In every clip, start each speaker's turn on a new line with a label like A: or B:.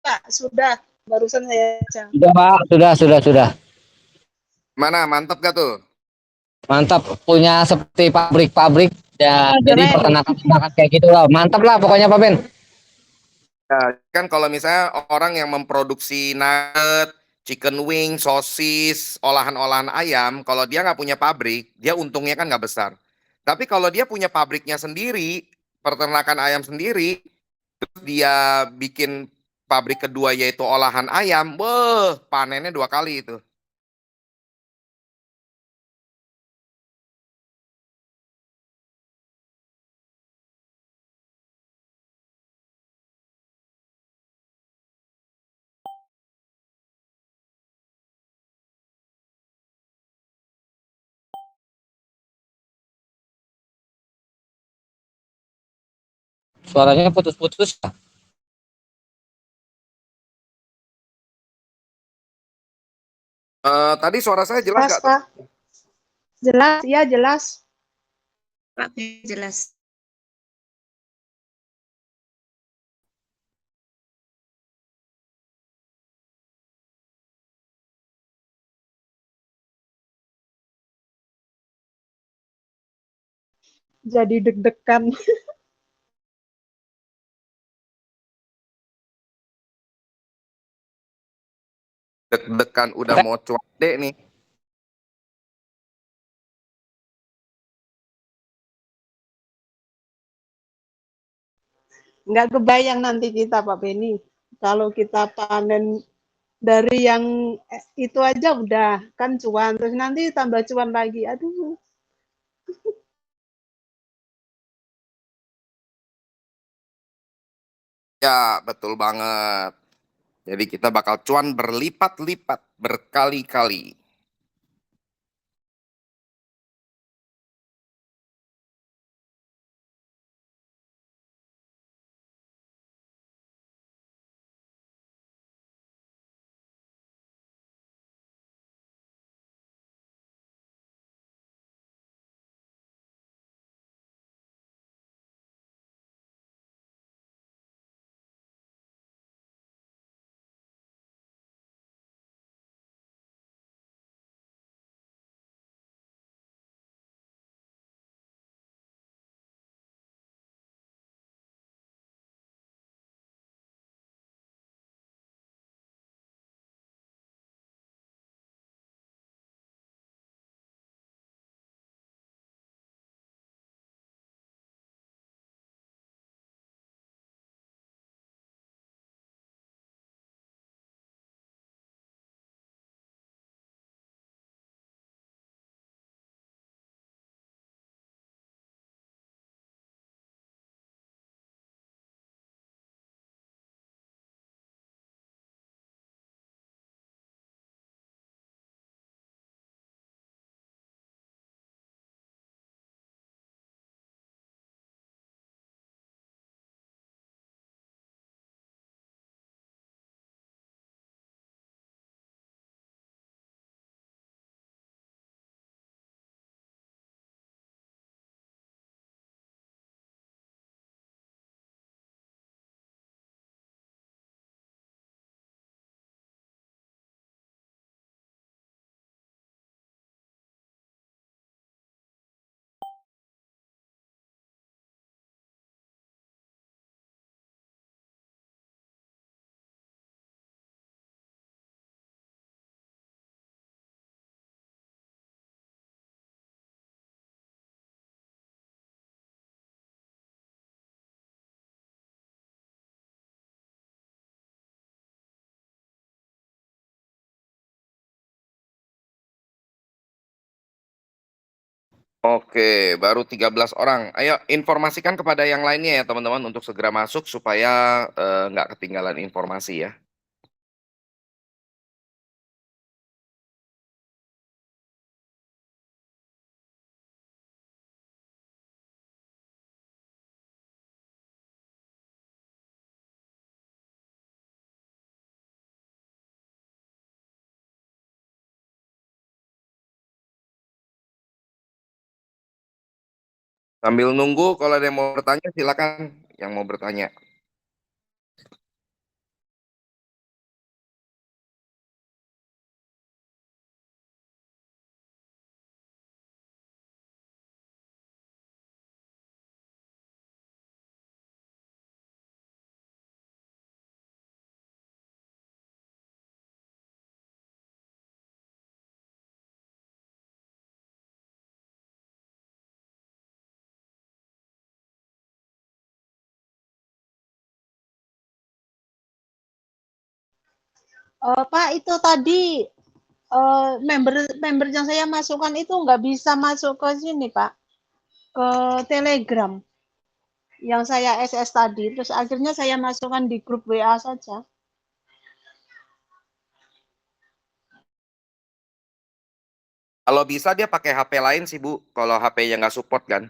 A: Pak, sudah. Barusan saya baca.
B: Sudah Pak, sudah.
C: Mana, mantap gak tuh?
B: Mantap, punya seperti pabrik-pabrik ya, jadi
A: Keren.
B: peternakan kayak gitu lah. Mantap lah pokoknya Pak Ben.
C: Ya, kan kalau misalnya orang yang memproduksi nugget, chicken wing, sosis, olahan-olahan ayam, kalau dia nggak punya pabrik, dia untungnya kan nggak besar. Tapi kalau dia punya pabriknya sendiri, peternakan ayam sendiri, terus dia bikin pabrik kedua yaitu olahan ayam, panennya 2 kali itu.
B: Suaranya putus-putus.
C: Tadi suara saya jelas
A: Jelas,
C: nggak tuh?
A: Pak. Jelas, ya jelas.
D: Pak, jelas.
A: Jadi deg-degan.
C: Deg-degan udah mau cuek nih.
A: Nggak kebayang nanti kita, Pak Beni. Kalau kita panen dari yang itu aja udah kan cuan. Terus nanti tambah cuan lagi. Aduh.
C: Ya, betul banget. Jadi kita bakal cuan berlipat-lipat, berkali-kali. Oke, baru 13 orang. Ayo informasikan kepada yang lainnya ya teman-teman untuk segera masuk supaya nggak ketinggalan informasi ya. Sambil nunggu kalau ada yang mau bertanya silakan yang mau bertanya.
A: Pak, itu tadi member yang saya masukkan itu nggak bisa masuk ke sini, Pak, ke Telegram yang saya SS tadi. Terus akhirnya saya masukkan di grup WA saja.
C: Kalau bisa dia pakai HP lain sih Bu, kalau HP-nya nggak support kan.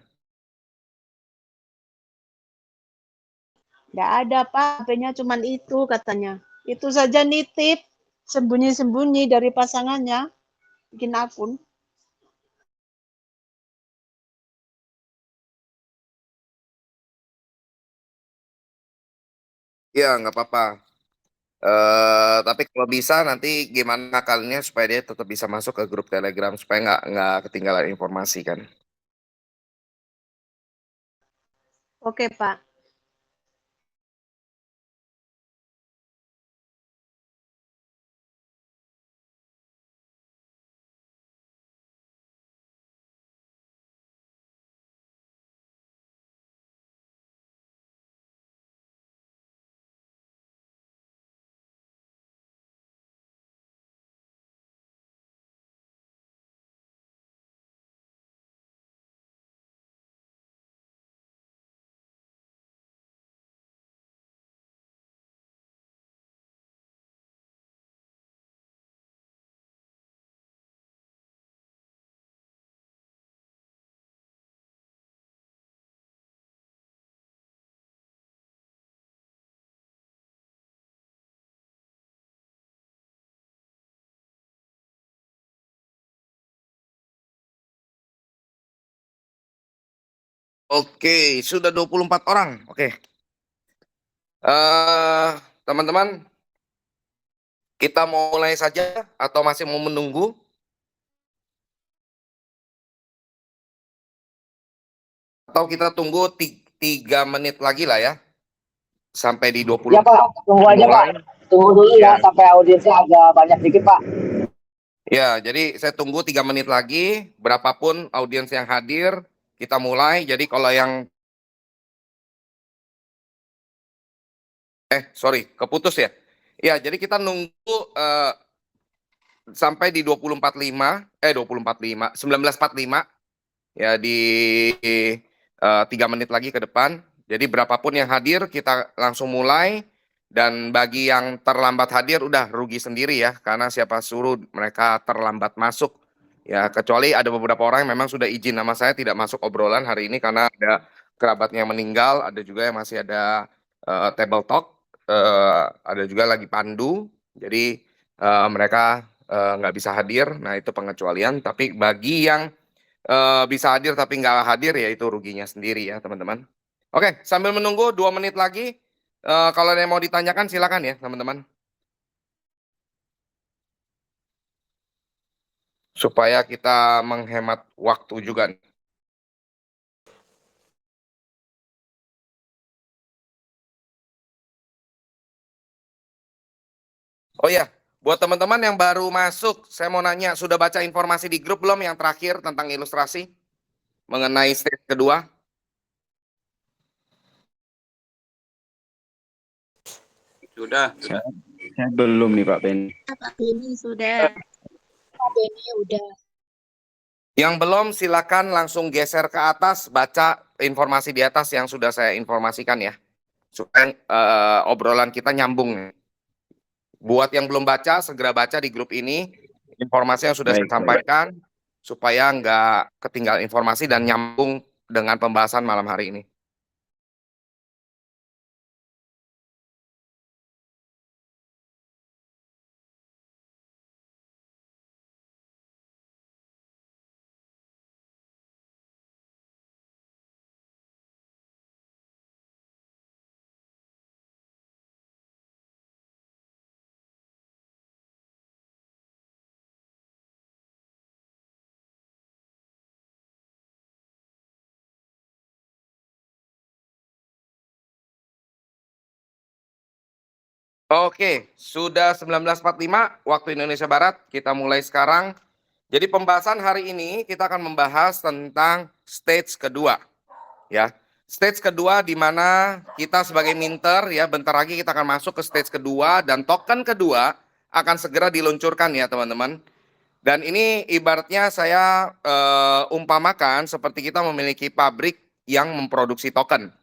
A: Nggak ada, Pak, HP-nya cuma itu katanya. Itu saja nitip, sembunyi-sembunyi dari pasangannya, bikin akun.
C: Iya, nggak apa-apa. Tapi kalau bisa nanti gimana kalinya supaya dia tetap bisa masuk ke grup Telegram supaya nggak ketinggalan informasi kan.
A: Oke, Pak.
C: Oke, sudah 24 orang. Oke. Teman-teman, kita mau mulai saja atau masih mau menunggu? Atau kita tunggu 3 menit lagi lah ya. Sampai di 20.
B: Ya Pak, tunggu aja Pak. Tunggu dulu ya sampai audiensnya agak banyak dikit Pak.
C: Ya, jadi saya tunggu 3 menit lagi. Berapapun audiens yang hadir, kita mulai. Jadi kalau yang sorry, keputus ya. Ya, jadi kita nunggu sampai di 19.45 ya di 3 menit lagi ke depan. Jadi berapapun yang hadir kita langsung mulai, dan bagi yang terlambat hadir udah rugi sendiri ya, karena siapa suruh mereka terlambat masuk. Ya, kecuali ada beberapa orang yang memang sudah izin nama saya tidak masuk obrolan hari ini karena ada kerabatnya yang meninggal, ada juga yang masih ada table talk, ada juga lagi pandu. Jadi mereka nggak bisa hadir. Nah, itu pengecualian. Tapi bagi yang bisa hadir tapi nggak hadir ya itu ruginya sendiri ya teman-teman. Oke, sambil menunggu 2 menit lagi, kalau ada yang mau ditanyakan silakan ya teman-teman. Supaya kita menghemat waktu juga. Oh ya, buat teman-teman yang baru masuk, saya mau nanya, sudah baca informasi di grup belum yang terakhir tentang ilustrasi mengenai stage kedua?
E: Sudah. Saya belum nih Pak Beni.
D: Pak Beni sudah. Pak Beni udah.
C: Yang belum silakan langsung geser ke atas, baca informasi di atas yang sudah saya informasikan ya. Supaya obrolan kita nyambung. Buat yang belum baca, segera baca di grup ini informasi yang sudah saya sampaikan supaya nggak ketinggalan informasi dan nyambung dengan pembahasan malam hari ini. Oke, sudah 19.45 waktu Indonesia Barat, kita mulai sekarang. Jadi pembahasan hari ini kita akan membahas tentang stage kedua. Ya, stage kedua di mana kita sebagai minter ya, bentar lagi kita akan masuk ke stage kedua, dan token kedua akan segera diluncurkan ya teman-teman. Dan ini ibaratnya saya umpamakan seperti kita memiliki pabrik yang memproduksi token.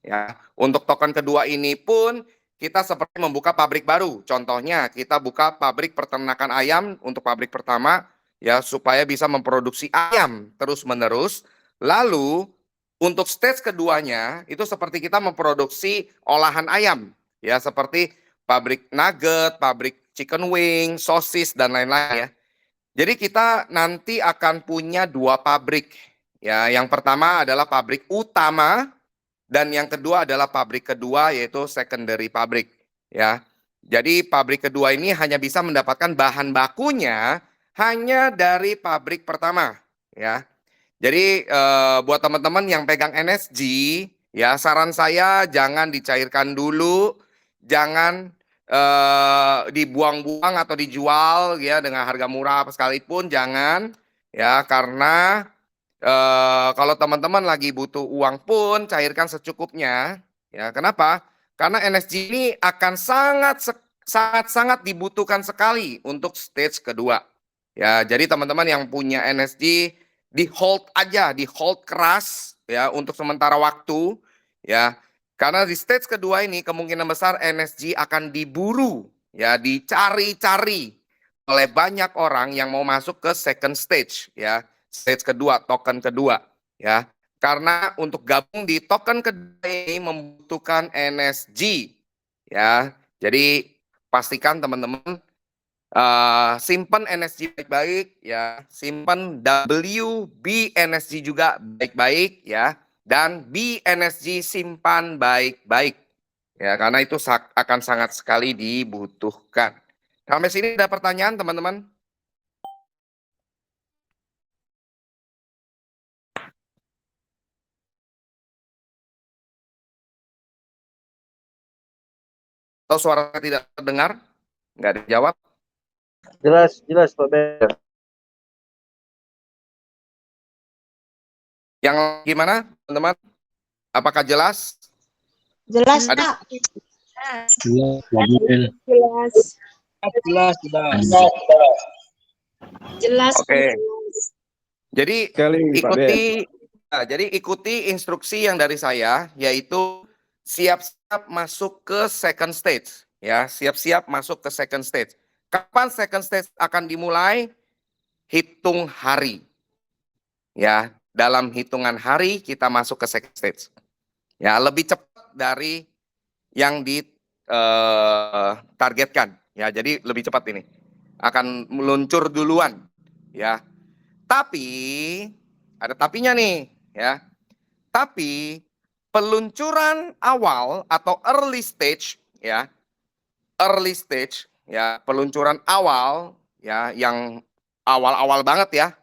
C: Ya, untuk token kedua ini pun kita seperti membuka pabrik baru. Contohnya kita buka pabrik peternakan ayam untuk pabrik pertama ya supaya bisa memproduksi ayam terus-menerus. Lalu untuk stage keduanya itu seperti kita memproduksi olahan ayam ya seperti pabrik nugget, pabrik chicken wing, sosis dan lain-lain ya. Jadi kita nanti akan punya dua pabrik. Ya, yang pertama adalah pabrik utama dan yang kedua adalah pabrik kedua yaitu secondary pabrik. Ya. Jadi pabrik kedua ini hanya bisa mendapatkan bahan bakunya hanya dari pabrik pertama, ya. Jadi buat teman-teman yang pegang NSG, ya saran saya jangan dicairkan dulu, jangan dibuang-buang atau dijual ya dengan harga murah sekalipun jangan ya karena kalau teman-teman lagi butuh uang pun cairkan secukupnya ya. Kenapa? Karena NSG ini akan sangat dibutuhkan sekali untuk stage kedua. Ya, jadi teman-teman yang punya NSG di hold aja, di hold keras ya untuk sementara waktu ya. Karena di stage kedua ini kemungkinan besar NSG akan diburu ya, dicari-cari oleh banyak orang yang mau masuk ke second stage ya. Stage kedua, token kedua ya. Karena untuk gabung di token kedua ini membutuhkan NSG ya. Jadi pastikan teman-teman simpan NSG baik-baik ya, simpan WBNSG juga baik-baik ya, dan BNSG simpan baik-baik ya, karena itu akan sangat sekali dibutuhkan. Sampai sini ada pertanyaan teman-teman? Atau suara tidak terdengar? Nggak dijawab?
B: Jelas Pak Ben.
C: Yang gimana teman-teman? Apakah jelas?
A: Jelas,
C: Ada-
A: Pak.
D: Jelas.
E: Jelas, sudah.
D: Jelas.
C: Oke.
D: Jelas.
C: Jadi
E: Sekali, Pak Ben.
C: ikuti instruksi yang dari saya, yaitu siap-siap masuk ke second stage, ya, siap-siap masuk ke second stage. Kapan second stage akan dimulai? Hitung hari, ya, dalam hitungan hari kita masuk ke second stage, ya, lebih cepat dari yang ditargetkan, ya, jadi lebih cepat ini akan meluncur duluan, ya. Tapi ada tapinya nih, ya. Tapi peluncuran awal atau early stage, ya, peluncuran awal, ya, yang awal-awal banget ya.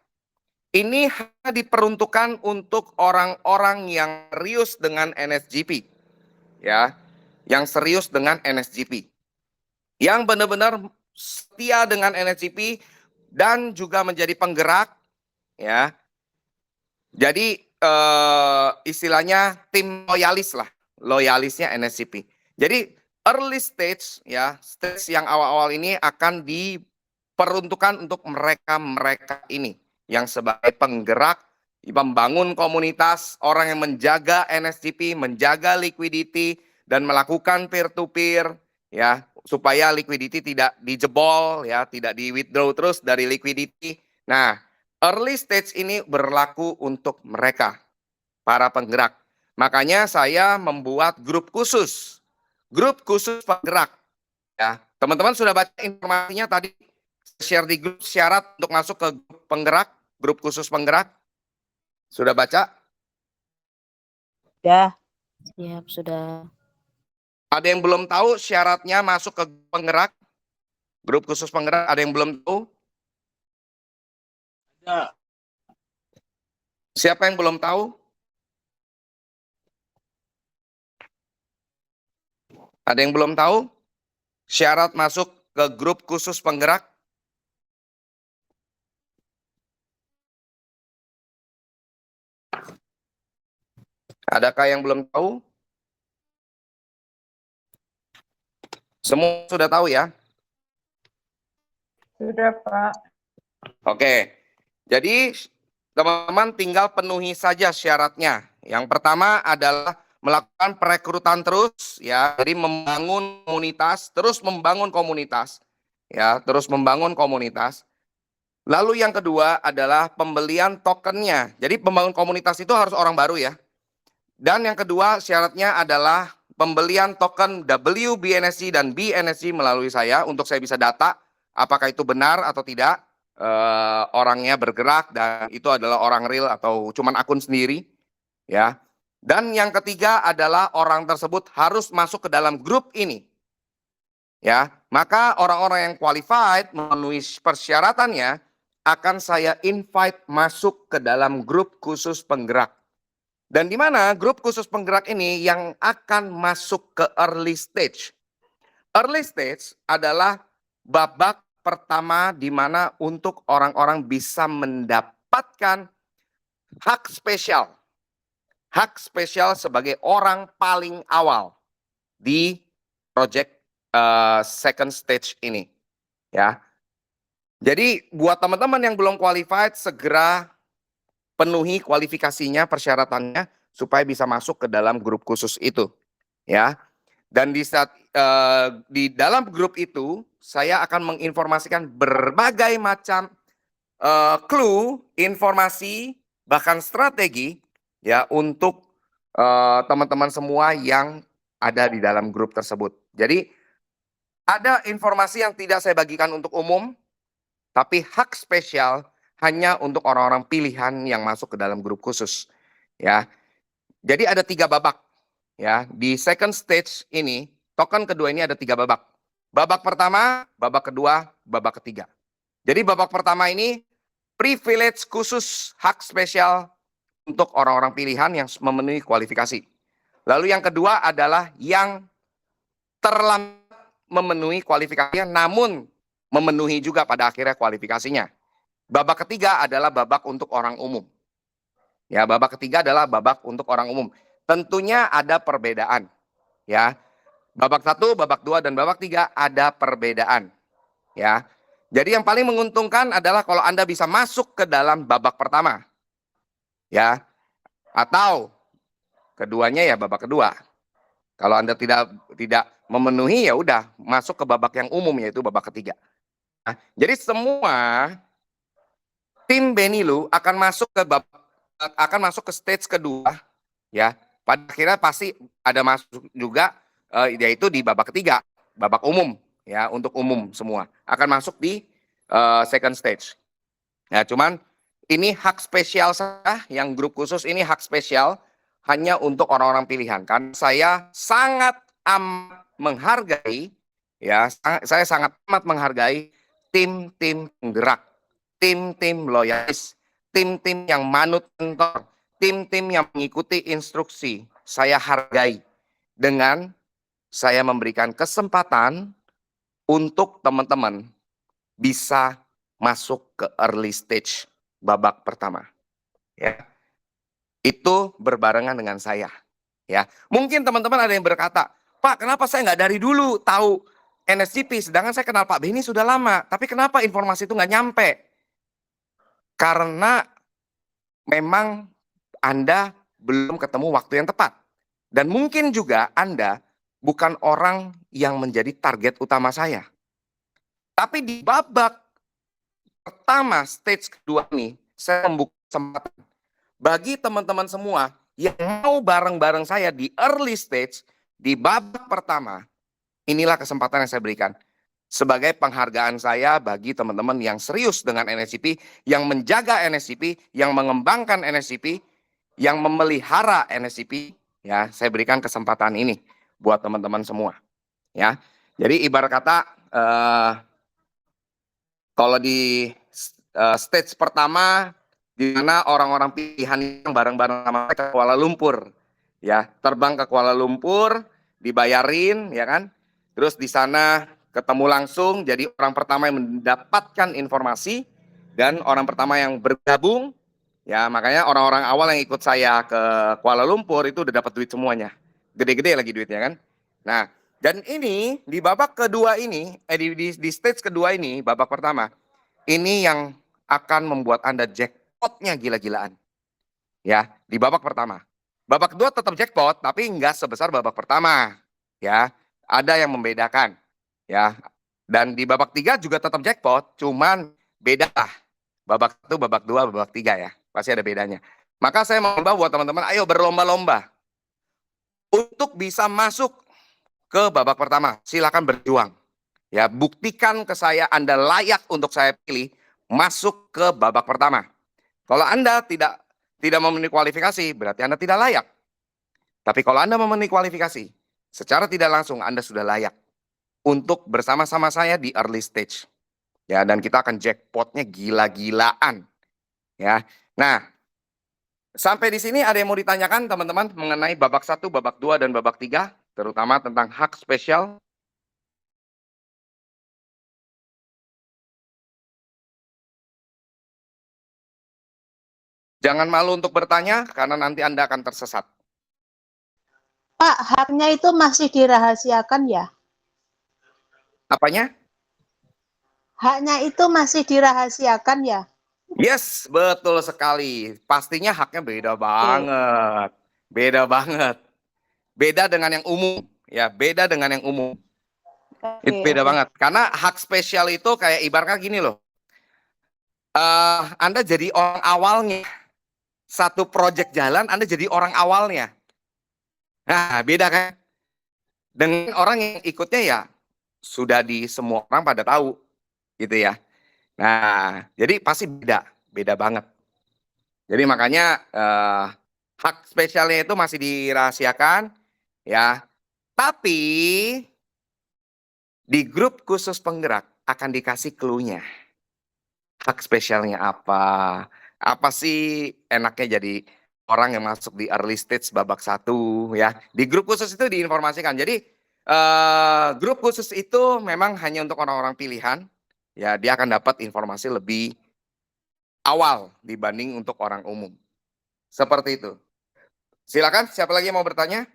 C: Ini hanya diperuntukkan untuk orang-orang yang serius dengan NSGP, ya, yang serius dengan NSGP, yang benar-benar setia dengan NSGP dan juga menjadi penggerak, ya. Jadi istilahnya tim loyalis lah, loyalisnya NSCP. Jadi early stage ya, stage yang awal-awal ini akan diperuntukkan untuk mereka-mereka ini yang sebagai penggerak, membangun komunitas, orang yang menjaga NSCP, menjaga liquidity dan melakukan peer to peer ya, supaya liquidity tidak dijebol ya, tidak di withdraw terus dari liquidity. Nah, early stage ini berlaku untuk mereka, para penggerak. Makanya saya membuat grup khusus penggerak. Ya, teman-teman sudah baca informasinya tadi, share di grup syarat untuk masuk ke grup penggerak, grup khusus penggerak. Sudah baca?
A: Ya.
D: Siap, sudah.
C: Ada yang belum tahu syaratnya masuk ke grup penggerak? Grup khusus penggerak, ada yang belum tahu?
E: Ya.
C: Siapa yang belum tahu? Ada yang belum tahu? Syarat masuk ke grup khusus penggerak? Adakah yang belum tahu? Semua sudah tahu ya?
F: Sudah, Pak.
C: Oke. Jadi teman-teman tinggal penuhi saja syaratnya. Yang pertama adalah melakukan perekrutan terus ya. Jadi membangun komunitas, terus membangun komunitas. Ya, terus membangun komunitas. Lalu yang kedua adalah pembelian tokennya. Jadi pembangun komunitas itu harus orang baru ya. Dan yang kedua syaratnya adalah pembelian token WBNSC dan BNSC melalui saya untuk saya bisa data apakah itu benar atau tidak. Orangnya bergerak dan itu adalah orang real atau cuman akun sendiri ya. Dan yang ketiga adalah orang tersebut harus masuk ke dalam grup ini. Ya, maka orang-orang yang qualified memenuhi persyaratannya akan saya invite masuk ke dalam grup khusus penggerak. Dan di mana grup khusus penggerak ini yang akan masuk ke early stage. Early stage adalah babak pertama di mana untuk orang-orang bisa mendapatkan hak spesial. Hak spesial sebagai orang paling awal di project second stage ini. Ya. Jadi buat teman-teman yang belum qualified segera penuhi kualifikasinya, persyaratannya supaya bisa masuk ke dalam grup khusus itu. Ya. Dan di saat di dalam grup itu saya akan menginformasikan berbagai macam clue, informasi, bahkan strategi ya untuk teman-teman semua yang ada di dalam grup tersebut. Jadi ada informasi yang tidak saya bagikan untuk umum, tapi hak spesial hanya untuk orang-orang pilihan yang masuk ke dalam grup khusus. Ya, jadi ada 3 babak. Ya, di second stage ini, token kedua ini ada 3 babak. Babak pertama, babak kedua, babak ketiga. Jadi babak pertama ini privilege khusus hak spesial untuk orang-orang pilihan yang memenuhi kualifikasi. Lalu yang kedua adalah yang terlambat memenuhi kualifikasinya namun memenuhi juga pada akhirnya kualifikasinya. Babak ketiga adalah babak untuk orang umum. Ya, babak ketiga adalah babak untuk orang umum. Tentunya ada perbedaan, ya. Babak 1, babak 2, dan babak 3 ada perbedaan, ya. Jadi yang paling menguntungkan adalah kalau Anda bisa masuk ke dalam babak pertama, ya. Atau keduanya ya babak kedua. Kalau Anda tidak memenuhi ya udah masuk ke babak yang umum yaitu babak ketiga. Nah, jadi semua tim Benilu akan masuk ke stage kedua, ya. Pada akhirnya pasti ada masuk juga yaitu di babak ketiga, babak umum ya, untuk umum semua akan masuk di second stage. Nah, cuman ini hak spesial saya yang grup khusus ini hak spesial hanya untuk orang-orang pilihan kan saya sangat amat menghargai ya, saya sangat amat menghargai tim-tim penggerak, tim-tim loyalis, tim-tim yang manut mentor, tim-tim yang mengikuti instruksi. Saya hargai dengan saya memberikan kesempatan untuk teman-teman bisa masuk ke early stage babak pertama. Ya. Itu berbarengan dengan saya. Ya. Mungkin teman-teman ada yang berkata, Pak, kenapa saya nggak dari dulu tahu NSCP, sedangkan saya kenal Pak Beni sudah lama, tapi kenapa informasi itu nggak nyampe? Karena memang Anda belum ketemu waktu yang tepat. Dan mungkin juga Anda bukan orang yang menjadi target utama saya. Tapi di babak pertama, stage kedua ini, saya membuka kesempatan bagi teman-teman semua yang mau bareng-bareng saya di early stage, di babak pertama, inilah kesempatan yang saya berikan. Sebagai penghargaan saya bagi teman-teman yang serius dengan NSCP, yang menjaga NSCP, yang mengembangkan NSCP, yang memelihara NSCP, ya, saya berikan kesempatan ini buat teman-teman semua. Ya, jadi ibarat kata kalau di stage pertama di mana orang-orang pilihan yang bareng-bareng sama ke Kuala Lumpur, ya, terbang ke Kuala Lumpur, dibayarin, ya kan, terus di sana ketemu langsung, jadi orang pertama yang mendapatkan informasi dan orang pertama yang bergabung, ya, makanya orang-orang awal yang ikut saya ke Kuala Lumpur itu udah dapat duit semuanya, gede-gede lagi duitnya kan. Nah, Dan ini di babak kedua ini, di stage kedua ini, babak pertama, ini yang akan membuat Anda jackpotnya gila-gilaan. Ya, di babak pertama. Babak kedua tetap jackpot, tapi nggak sebesar babak pertama. Ya, ada yang membedakan. Ya, dan di babak 3 juga tetap jackpot, cuman beda lah. Babak 1, babak 2, babak 3 ya. Pasti ada bedanya. Maka saya mau buat teman-teman, ayo berlomba-lomba untuk bisa masuk ke babak pertama. Silakan berjuang. Ya, buktikan ke saya Anda layak untuk saya pilih masuk ke babak pertama. Kalau Anda tidak memenuhi kualifikasi, berarti Anda tidak layak. Tapi kalau Anda memenuhi kualifikasi, secara tidak langsung Anda sudah layak untuk bersama-sama saya di early stage. Ya, dan kita akan jackpotnya gila-gilaan. Ya. Nah, sampai di sini ada yang mau ditanyakan teman-teman mengenai babak 1, babak 2, dan babak 3, terutama tentang hak spesial. Jangan malu untuk bertanya, karena nanti Anda akan tersesat.
A: Pak, haknya itu masih dirahasiakan ya?
C: Apanya?
A: Haknya itu masih dirahasiakan ya?
C: Yes, betul sekali. Pastinya haknya beda banget. Beda banget. Beda dengan yang umum. Ya, beda dengan yang umum. Itu beda banget. Karena hak spesial itu kayak ibaratnya gini loh. Anda jadi orang awalnya. Satu project jalan, Anda jadi orang awalnya. Nah, beda kan? Dengan orang yang ikutnya ya, sudah di semua orang pada tahu. Gitu ya. Nah, jadi pasti beda. Beda banget. Jadi makanya hak spesialnya itu masih dirahasiakan. Ya. Tapi di grup khusus penggerak akan dikasih clue-nya. Hak spesialnya apa? Apa sih enaknya jadi orang yang masuk di early stage babak 1 ya. Di grup khusus itu diinformasikan. Jadi grup khusus itu memang hanya untuk orang-orang pilihan. Ya, dia akan dapat informasi lebih awal dibanding untuk orang umum. Seperti itu. Silakan, siapa lagi yang mau bertanya?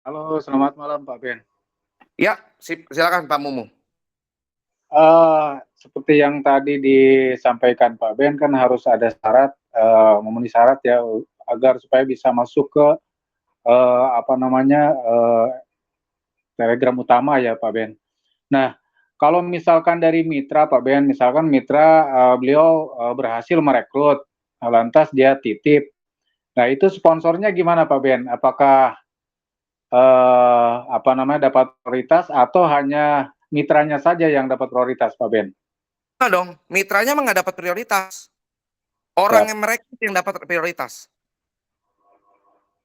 E: Halo, selamat malam Pak Ben.
C: Ya, silakan Pak Mumu.
E: Seperti yang tadi disampaikan Pak Ben, kan harus ada syarat, memenuhi syarat ya, agar supaya bisa masuk ke Telegram utama ya Pak Ben. Nah, kalau misalkan dari mitra Pak Ben, misalkan mitra beliau berhasil merekrut, lantas dia titip. Nah, itu sponsornya gimana Pak Ben? Apakah dapat prioritas atau hanya mitranya saja yang dapat prioritas Pak Ben?
C: Nah dong, mitranya mah nggak dapat prioritas. Orang yang merekrut yang dapat prioritas.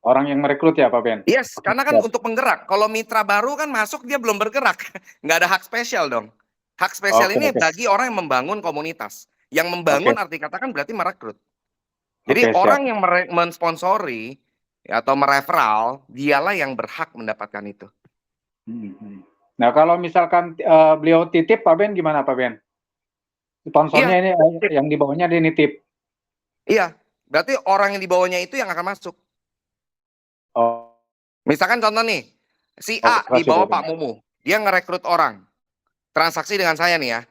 E: Orang yang merekrut ya Pak Ben?
C: Yes, karena kan untuk penggerak. Kalau mitra baru kan masuk dia belum bergerak. Nggak ada hak spesial dong. Hak spesial ini bagi orang yang membangun komunitas. Yang membangun arti kata kan berarti merekrut. Jadi orang yang mensponsori atau mereferral, dialah yang berhak mendapatkan itu.
E: Nah, kalau misalkan beliau titip Pak Ben gimana Pak Ben? Sponsornya ini yang di bawahnya dia nitip.
C: Iya, berarti orang yang di bawahnya itu yang akan masuk.
E: Oh.
C: Misalkan contoh nih, si A di bawah Pak Mumu, dia ngerekrut orang. Transaksi dengan saya nih ya.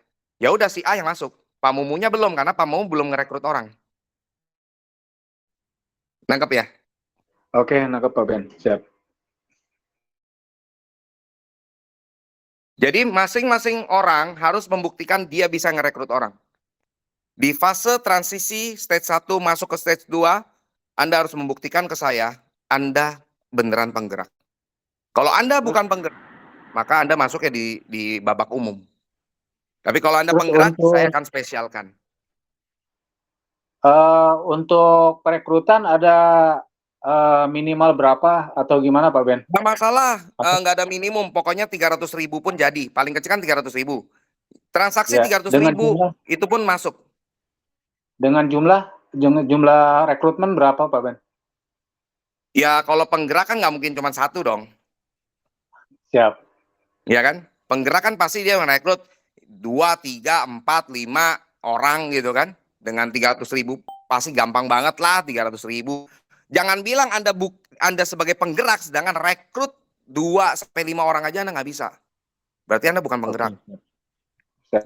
C: Ya udah si A yang masuk. Pak Mumunya belum karena Pak Mumu belum ngerekrut orang. Nangkep ya?
E: Oke, nangkep Pak Ben. Siap.
C: Jadi masing-masing orang harus membuktikan dia bisa ngerekrut orang. Di fase transisi stage 1 masuk ke stage 2, Anda harus membuktikan ke saya, Anda beneran penggerak. Kalau Anda bukan penggerak, maka Anda masuknya di babak umum. Tapi kalau Anda penggerak, saya akan spesialkan.
E: Untuk perekrutan ada minimal berapa atau gimana Pak Ben?
C: Nggak masalah, nggak ada minimum. Pokoknya 300.000 pun jadi. Paling kecil kan 300.000. Transaksi 300.000 itu pun masuk.
E: Dengan jumlah rekrutmen berapa Pak Ben?
C: Ya kalau penggerak kan nggak mungkin cuma satu dong.
E: Siap.
C: Ya kan? Penggerak kan pasti dia merekrut 2, 3, 4, 5 orang gitu kan. Dengan 300.000 pasti gampang banget lah 300.000. Jangan bilang Anda sebagai penggerak, sedangkan rekrut 2 sampai 5 orang aja Anda nggak bisa. Berarti Anda bukan penggerak.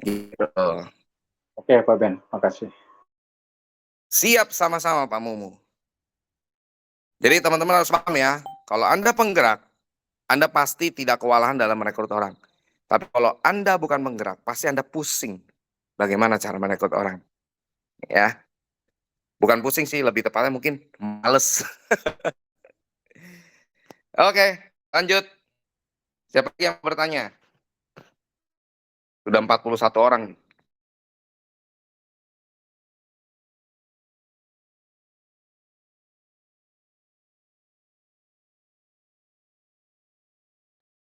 C: Gitu.
E: Oke, Pak Ben, makasih.
C: Siap sama-sama Pak Mumu. Jadi teman-teman harus paham ya, kalau Anda penggerak, Anda pasti tidak kewalahan dalam merekrut orang. Tapi kalau Anda bukan penggerak, pasti Anda pusing bagaimana cara merekrut orang. Ya. Bukan pusing sih, lebih tepatnya mungkin males. Oke, lanjut. Siapa yang bertanya? Sudah 41 orang.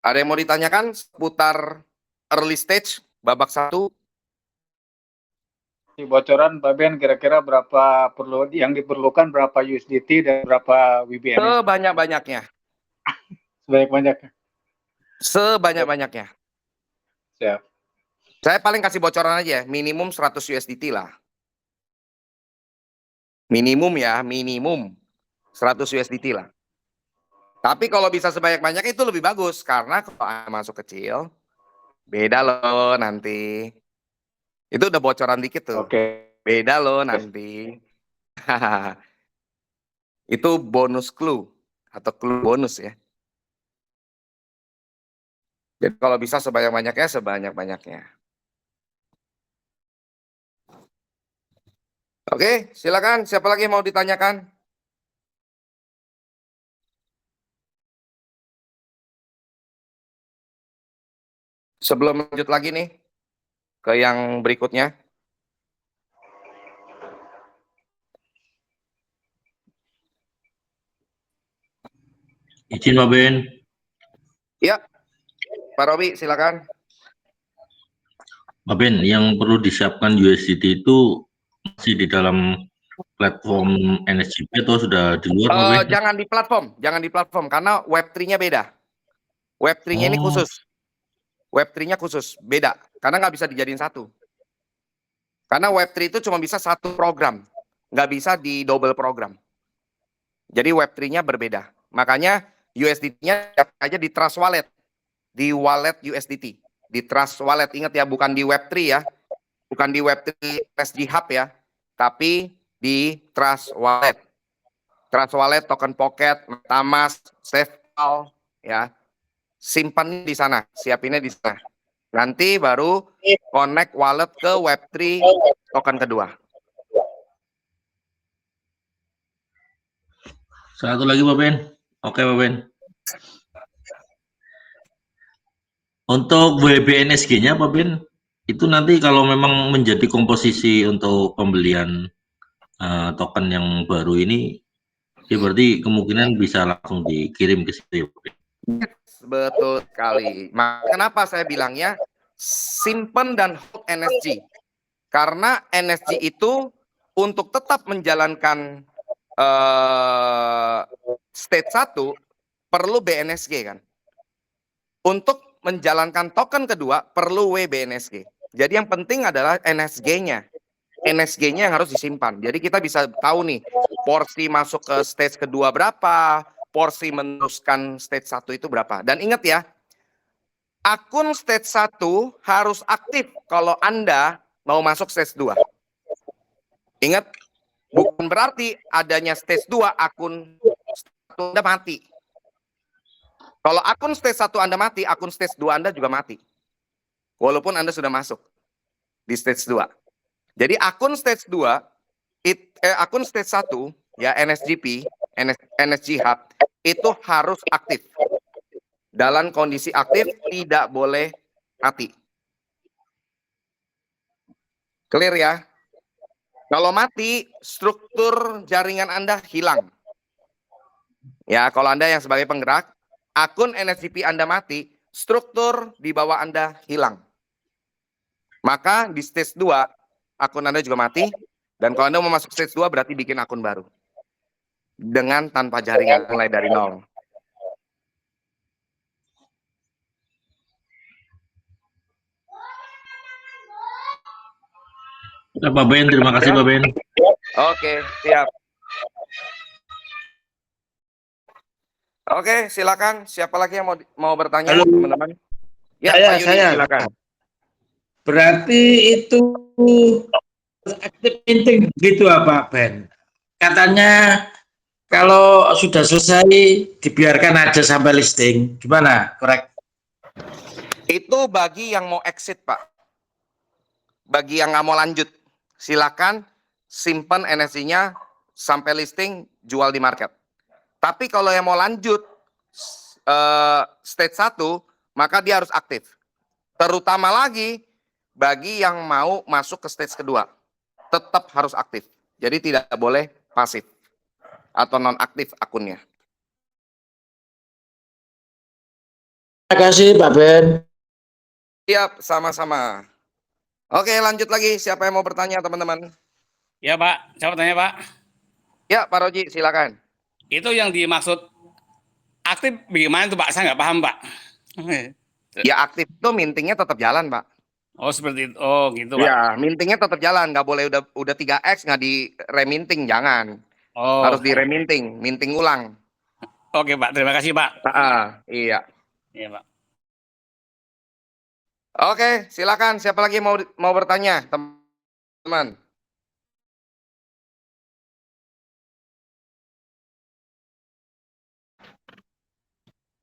C: Ada yang mau ditanyakan seputar early stage, babak 1?
E: Di bocoran Pak Ben kira-kira berapa yang diperlukan, berapa USDT dan berapa WBN?
C: Sebanyak-banyaknya.
E: Sebanyak-banyaknya.
C: Sebanyak-banyaknya.
E: Siap.
C: Saya paling kasih bocoran aja, minimum 100 USDT lah. Minimum ya, minimum 100 USDT lah. Tapi kalau bisa sebanyak-banyaknya itu lebih bagus, karena kalau Anda masuk kecil, beda loh nanti. Itu udah bocoran dikit tuh.
E: Oke.
C: Beda loh nanti. Itu bonus clue atau clue bonus ya. Jadi kalau bisa sebanyak-banyaknya, sebanyak-banyaknya. Oke, silakan. Siapa lagi yang mau ditanyakan? Sebelum lanjut lagi nih ke yang berikutnya.
F: Izin Pak Ben.
C: Ya, Pak Robi, silakan.
F: Pak Ben, yang perlu disiapkan USDT itu masih di dalam platform NSGP atau sudah di luar Pak Ben?
C: Jangan di platform karena Web3-nya beda. Web3-nya ini khusus. Web3-nya khusus, beda. Karena nggak bisa dijadiin satu. Karena Web3 itu cuma bisa satu program. Nggak bisa di double program. Jadi Web3-nya berbeda. Makanya USDT-nya aja di Trust Wallet. Di wallet USDT. Di Trust Wallet, ingat ya, bukan di Web3 ya. Bukan di Web3 SG Hub ya. Tapi di Trust Wallet. Trust Wallet, Token Pocket, MetaMask, SafePal, ya. Simpan di sana, siapinnya di sana. Nanti baru connect wallet ke Web3 token kedua.
F: Satu lagi Pak Ben. Oke Pak Ben. Untuk WBNSG-nya Pak Ben, itu nanti kalau memang menjadi komposisi untuk pembelian token yang baru ini, ya berarti kemungkinan bisa langsung dikirim ke situ ya Pak Ben.
C: Betul sekali. Maka kenapa saya bilangnya simpen dan hold NSG? Karena NSG itu untuk tetap menjalankan stage 1 perlu BNSG kan. Untuk menjalankan token kedua perlu WBNSG. Jadi yang penting adalah NSG-nya. NSG-nya yang harus disimpan. Jadi kita bisa tahu nih porsi masuk ke stage kedua berapa, porsi meneruskan stage 1 itu berapa. Dan ingat ya, akun stage 1 harus aktif kalau Anda mau masuk stage 2. Ingat, bukan berarti adanya stage 2 akun 1 Anda mati. Kalau akun stage 1 Anda mati, akun stage 2 Anda juga mati. Walaupun Anda sudah masuk di stage 2. Jadi akun stage 2, akun stage 1, ya NSGP, NSG Hub, itu harus aktif. Dalam kondisi aktif, tidak boleh mati. Clear ya? Kalau mati, struktur jaringan Anda hilang. Ya, kalau Anda yang sebagai penggerak, akun NSGP Anda mati, struktur di bawah Anda hilang. Maka di stage 2, akun Anda juga mati. Dan kalau Anda mau masuk stage 2, berarti bikin akun baru. Dengan tanpa jaringan, mulai dari nol.
F: Pak Ben, terima kasih Pak Ben.
C: Oke, siap. Oke, silakan. Siapa lagi yang mau bertanya,
G: Halo.
C: teman-teman? Ya,
G: Saya,
C: Pak Yudi,
G: saya.
C: silakan.
G: Berarti itu active minting gitu apa, Ben? Katanya kalau sudah selesai dibiarkan aja sampai listing. Gimana? Korek?
C: Itu bagi yang mau exit, Pak. Bagi yang nggak mau lanjut, silakan simpan NFT-nya sampai listing, jual di market. Tapi kalau yang mau lanjut stage 1, maka dia harus aktif. Terutama lagi bagi yang mau masuk ke stage kedua, tetap harus aktif. Jadi tidak boleh pasif atau non-aktif akunnya.
G: Terima kasih, Pak Ben.
C: Siap, sama-sama. Oke, lanjut lagi. Siapa yang mau bertanya, teman-teman?
H: Ya Pak, saya mau tanya Pak.
C: Ya, Pak Roji, silakan.
H: Itu yang dimaksud aktif bagaimana itu Pak? Saya nggak paham Pak.
C: Ya, aktif itu mintingnya tetap jalan, Pak.
H: Oh seperti itu. Oh gitu Pak.
C: Ya, mintingnya tetap jalan. Nggak boleh udah 3x nggak di reminting, jangan.
H: Oh.
C: Harus di reminting, minting ulang.
H: Oke Pak, terima kasih Pak.
C: Iya.
H: Iya Pak.
C: Oke, silakan. Siapa lagi mau bertanya, teman-teman?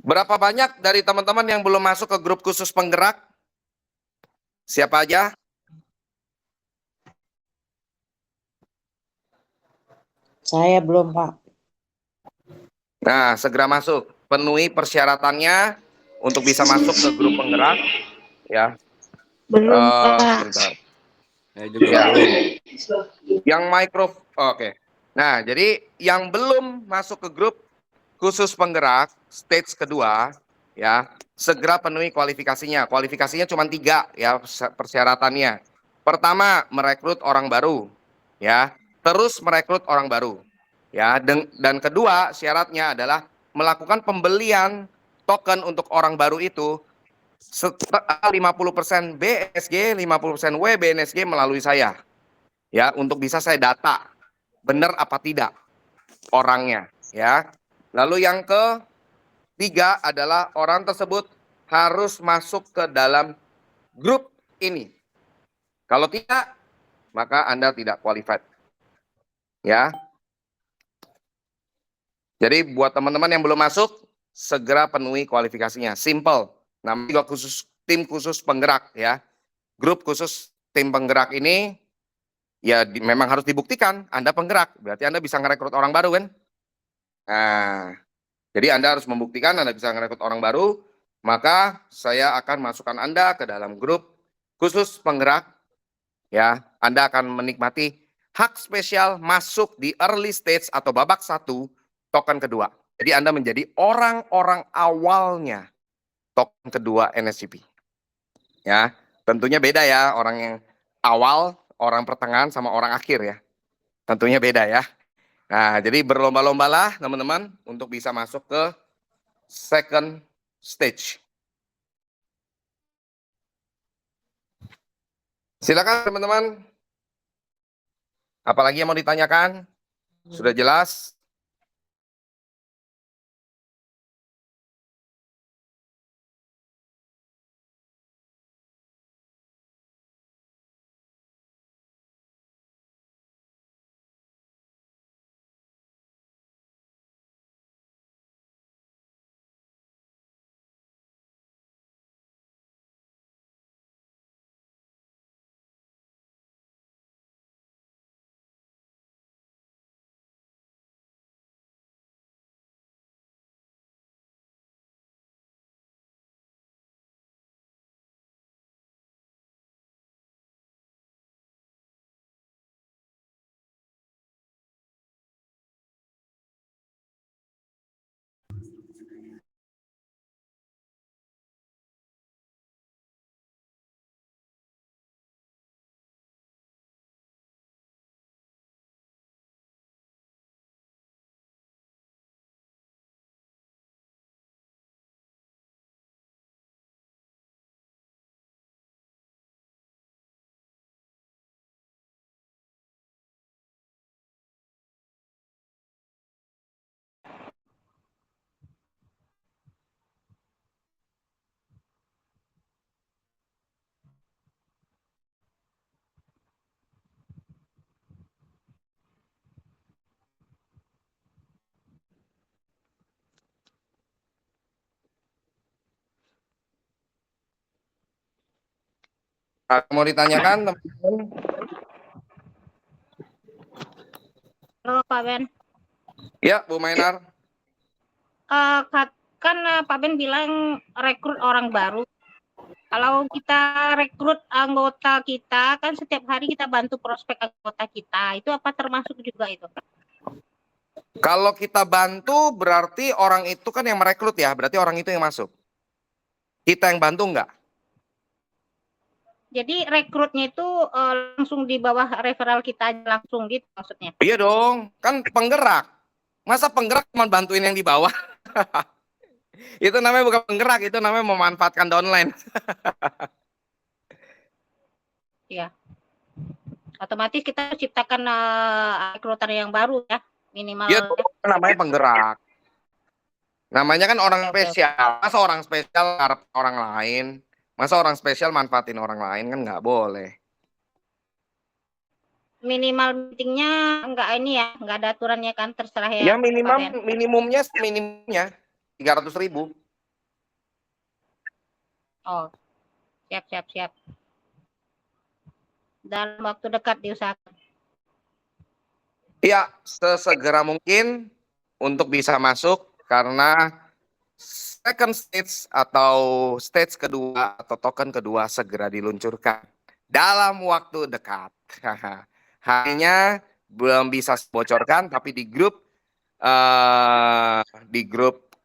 C: Berapa banyak dari teman-teman yang belum masuk ke grup khusus penggerak? Siapa aja?
I: Saya belum, Pak.
C: Nah, segera masuk. Penuhi persyaratannya untuk bisa masuk ke grup penggerak. Ya.
A: Belum, Pak.
C: Bentar.
J: Saya juga
C: Ya.
J: belum.
C: Yang oke. Nah, jadi yang belum masuk ke grup khusus penggerak stage kedua, ya, segera penuhi kualifikasinya. Kualifikasinya cuma 3 ya persyaratannya. Pertama, merekrut orang baru, ya. Terus merekrut orang baru, ya. Dan kedua syaratnya adalah melakukan pembelian token untuk orang baru itu 50% BSG, 50% WBNSG melalui saya, ya, untuk bisa saya data benar apa tidak orangnya, ya. Lalu yang ketiga adalah orang tersebut harus masuk ke dalam grup ini. Kalau tidak, maka Anda tidak qualified. Ya. Jadi buat teman-teman yang belum masuk, segera penuhi kualifikasinya. Simple. Namanya juga tim khusus penggerak, ya. Grup khusus tim penggerak ini ya memang harus dibuktikan Anda penggerak. Berarti Anda bisa ngerekrut orang baru, kan? Nah, jadi Anda harus membuktikan Anda bisa ngerekrut orang baru, maka saya akan masukkan Anda ke dalam grup khusus penggerak. Ya, Anda akan menikmati hak spesial masuk di early stage atau babak 1 token kedua. Jadi Anda menjadi orang-orang awalnya token kedua NSCP. Ya, tentunya beda ya, orang yang awal, orang pertengahan sama orang akhir ya. Tentunya beda ya. Nah, jadi berlomba-lombalah teman-teman untuk bisa masuk ke second stage. Silakan teman-teman. Apalagi yang mau ditanyakan? Sudah jelas? Mau ditanyakan teman-teman?
D: Halo Pak Ben.
C: Ya, Bu Mainar.
D: Kan Pak Ben bilang rekrut orang baru. Kalau kita rekrut anggota kita, kan setiap hari kita bantu prospek anggota kita. Itu apa termasuk juga itu?
C: Kalau kita bantu berarti orang itu kan yang merekrut ya, berarti orang itu yang masuk. Kita yang bantu enggak?
D: Jadi rekrutnya itu langsung di bawah referral kita aja langsung gitu maksudnya?
C: Iya dong, kan penggerak. Masa penggerak cuma bantuin yang di bawah? Itu namanya bukan penggerak, itu namanya memanfaatkan downline.
D: Ya. Otomatis kita ciptakan rekruter yang baru ya, minimal.
C: Iya dong, namanya penggerak. Namanya kan orang
D: Oke.
C: spesial. Masa orang spesial ngarep orang lain? Masa orang spesial manfaatin orang lain kan nggak boleh.
D: Minimal meetingnya enggak ini ya, enggak ada aturannya kan, terserah ya.
C: Ya minimumnya 300.000.
D: Oh, siap. Dalam waktu dekat diusahakan.
C: Iya, sesegera mungkin untuk bisa masuk karena second stage atau stage kedua atau token kedua segera diluncurkan dalam waktu dekat. Hanya belum bisa bocorkan, tapi di grup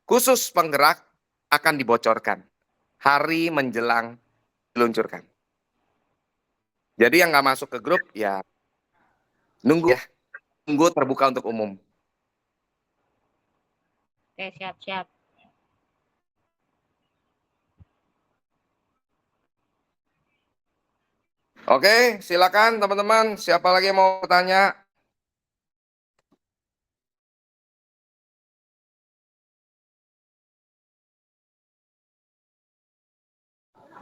C: khusus penggerak akan dibocorkan hari menjelang diluncurkan. Jadi yang nggak masuk ke grup ya nunggu terbuka untuk umum.
D: Oke, siap.
C: Oke, silakan teman-teman. Siapa lagi yang mau bertanya?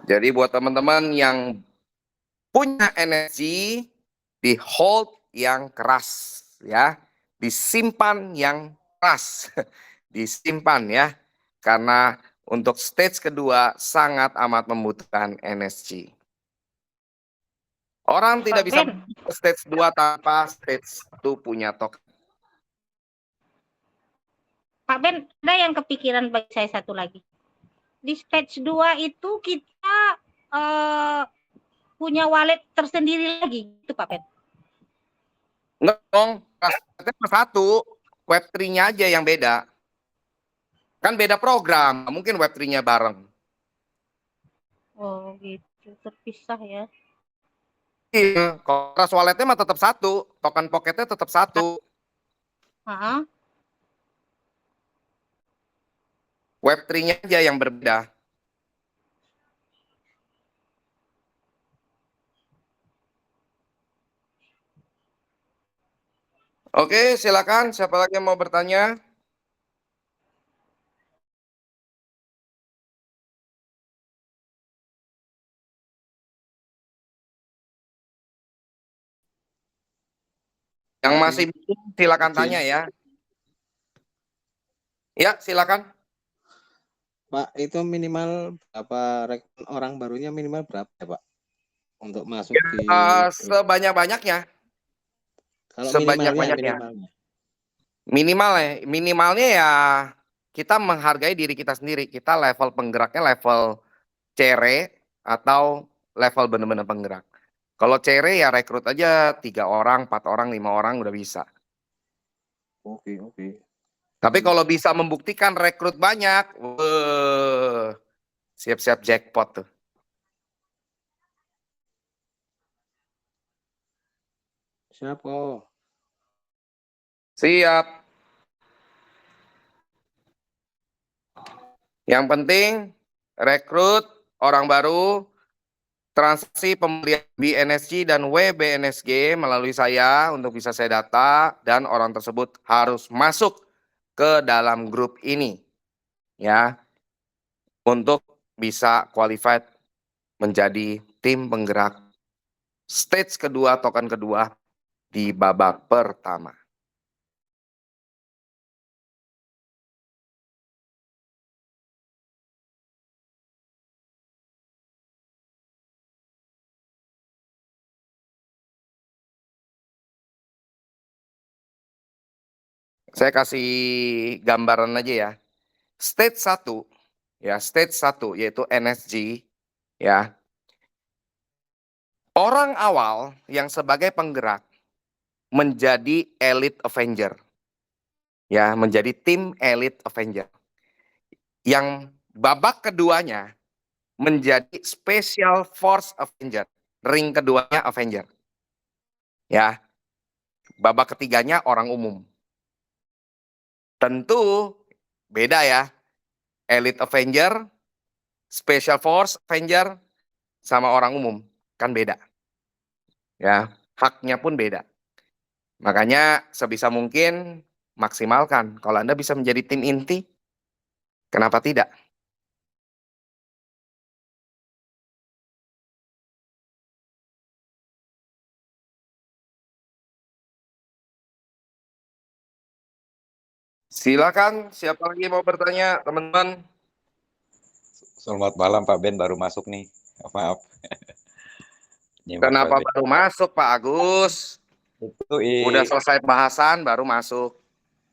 C: Jadi buat teman-teman yang punya energi, di hold yang keras ya, disimpan yang keras, disimpan ya, karena untuk stage kedua sangat amat membutuhkan energi. Orang tidak bisa ke stage 2 tanpa stage 1 punya token.
D: Pak Ben, ada yang kepikiran bagi saya satu lagi. Di stage 2 itu kita punya wallet tersendiri lagi gitu Pak Ben?
C: Enggak dong, step 1, Web3-nya aja yang beda. Kan beda program, mungkin Web3-nya bareng.
D: Oh gitu, terpisah ya.
C: Iya, kalau Trust Wallet-nya mah tetap satu, token pocket-nya tetap satu. Web3-nya aja yang berbeda. Oke, silakan. Siapa lagi yang mau bertanya? Yang masih bingung, silakan tanya ya. Ya, silakan.
J: Pak, itu minimal berapa orang barunya minimal berapa ya, Pak? Untuk masuk di
C: Sebanyak-banyaknya.
J: kalau
C: Sebanyak-banyaknya. Minimalnya ya kita menghargai diri kita sendiri. Kita level penggeraknya level cere atau level benar-benar penggerak. Kalau cere ya rekrut aja 3 orang, 4 orang, 5 orang udah bisa.
J: Oke.
C: Tapi kalau bisa membuktikan rekrut banyak, siap-siap jackpot tuh.
J: Siap kok.
C: Siap. Yang penting rekrut orang baru, transaksi pembelian BNSG dan WBNSG melalui saya untuk bisa saya data dan orang tersebut harus masuk ke dalam grup ini ya untuk bisa qualified menjadi tim penggerak stage kedua token kedua di babak pertama. Saya kasih gambaran aja ya. Stage 1, ya, stage 1 yaitu NSG, ya. Orang awal yang sebagai penggerak menjadi Elite Avenger. Ya, menjadi tim Elite Avenger. Yang babak keduanya menjadi Special Force Avenger. Ring keduanya Avenger. Ya. Babak ketiganya orang umum. Tentu beda ya. Elite Avenger, Special Force Avenger, sama orang umum. Kan beda. Ya, haknya pun beda. Makanya sebisa mungkin maksimalkan. Kalau Anda bisa menjadi tim inti, kenapa tidak? Silakan, siapa lagi mau bertanya, teman-teman?
K: Selamat malam Pak Ben, baru masuk nih. Maaf.
C: Kenapa baru masuk Pak Agus?
K: Itu
C: udah selesai bahasan baru masuk.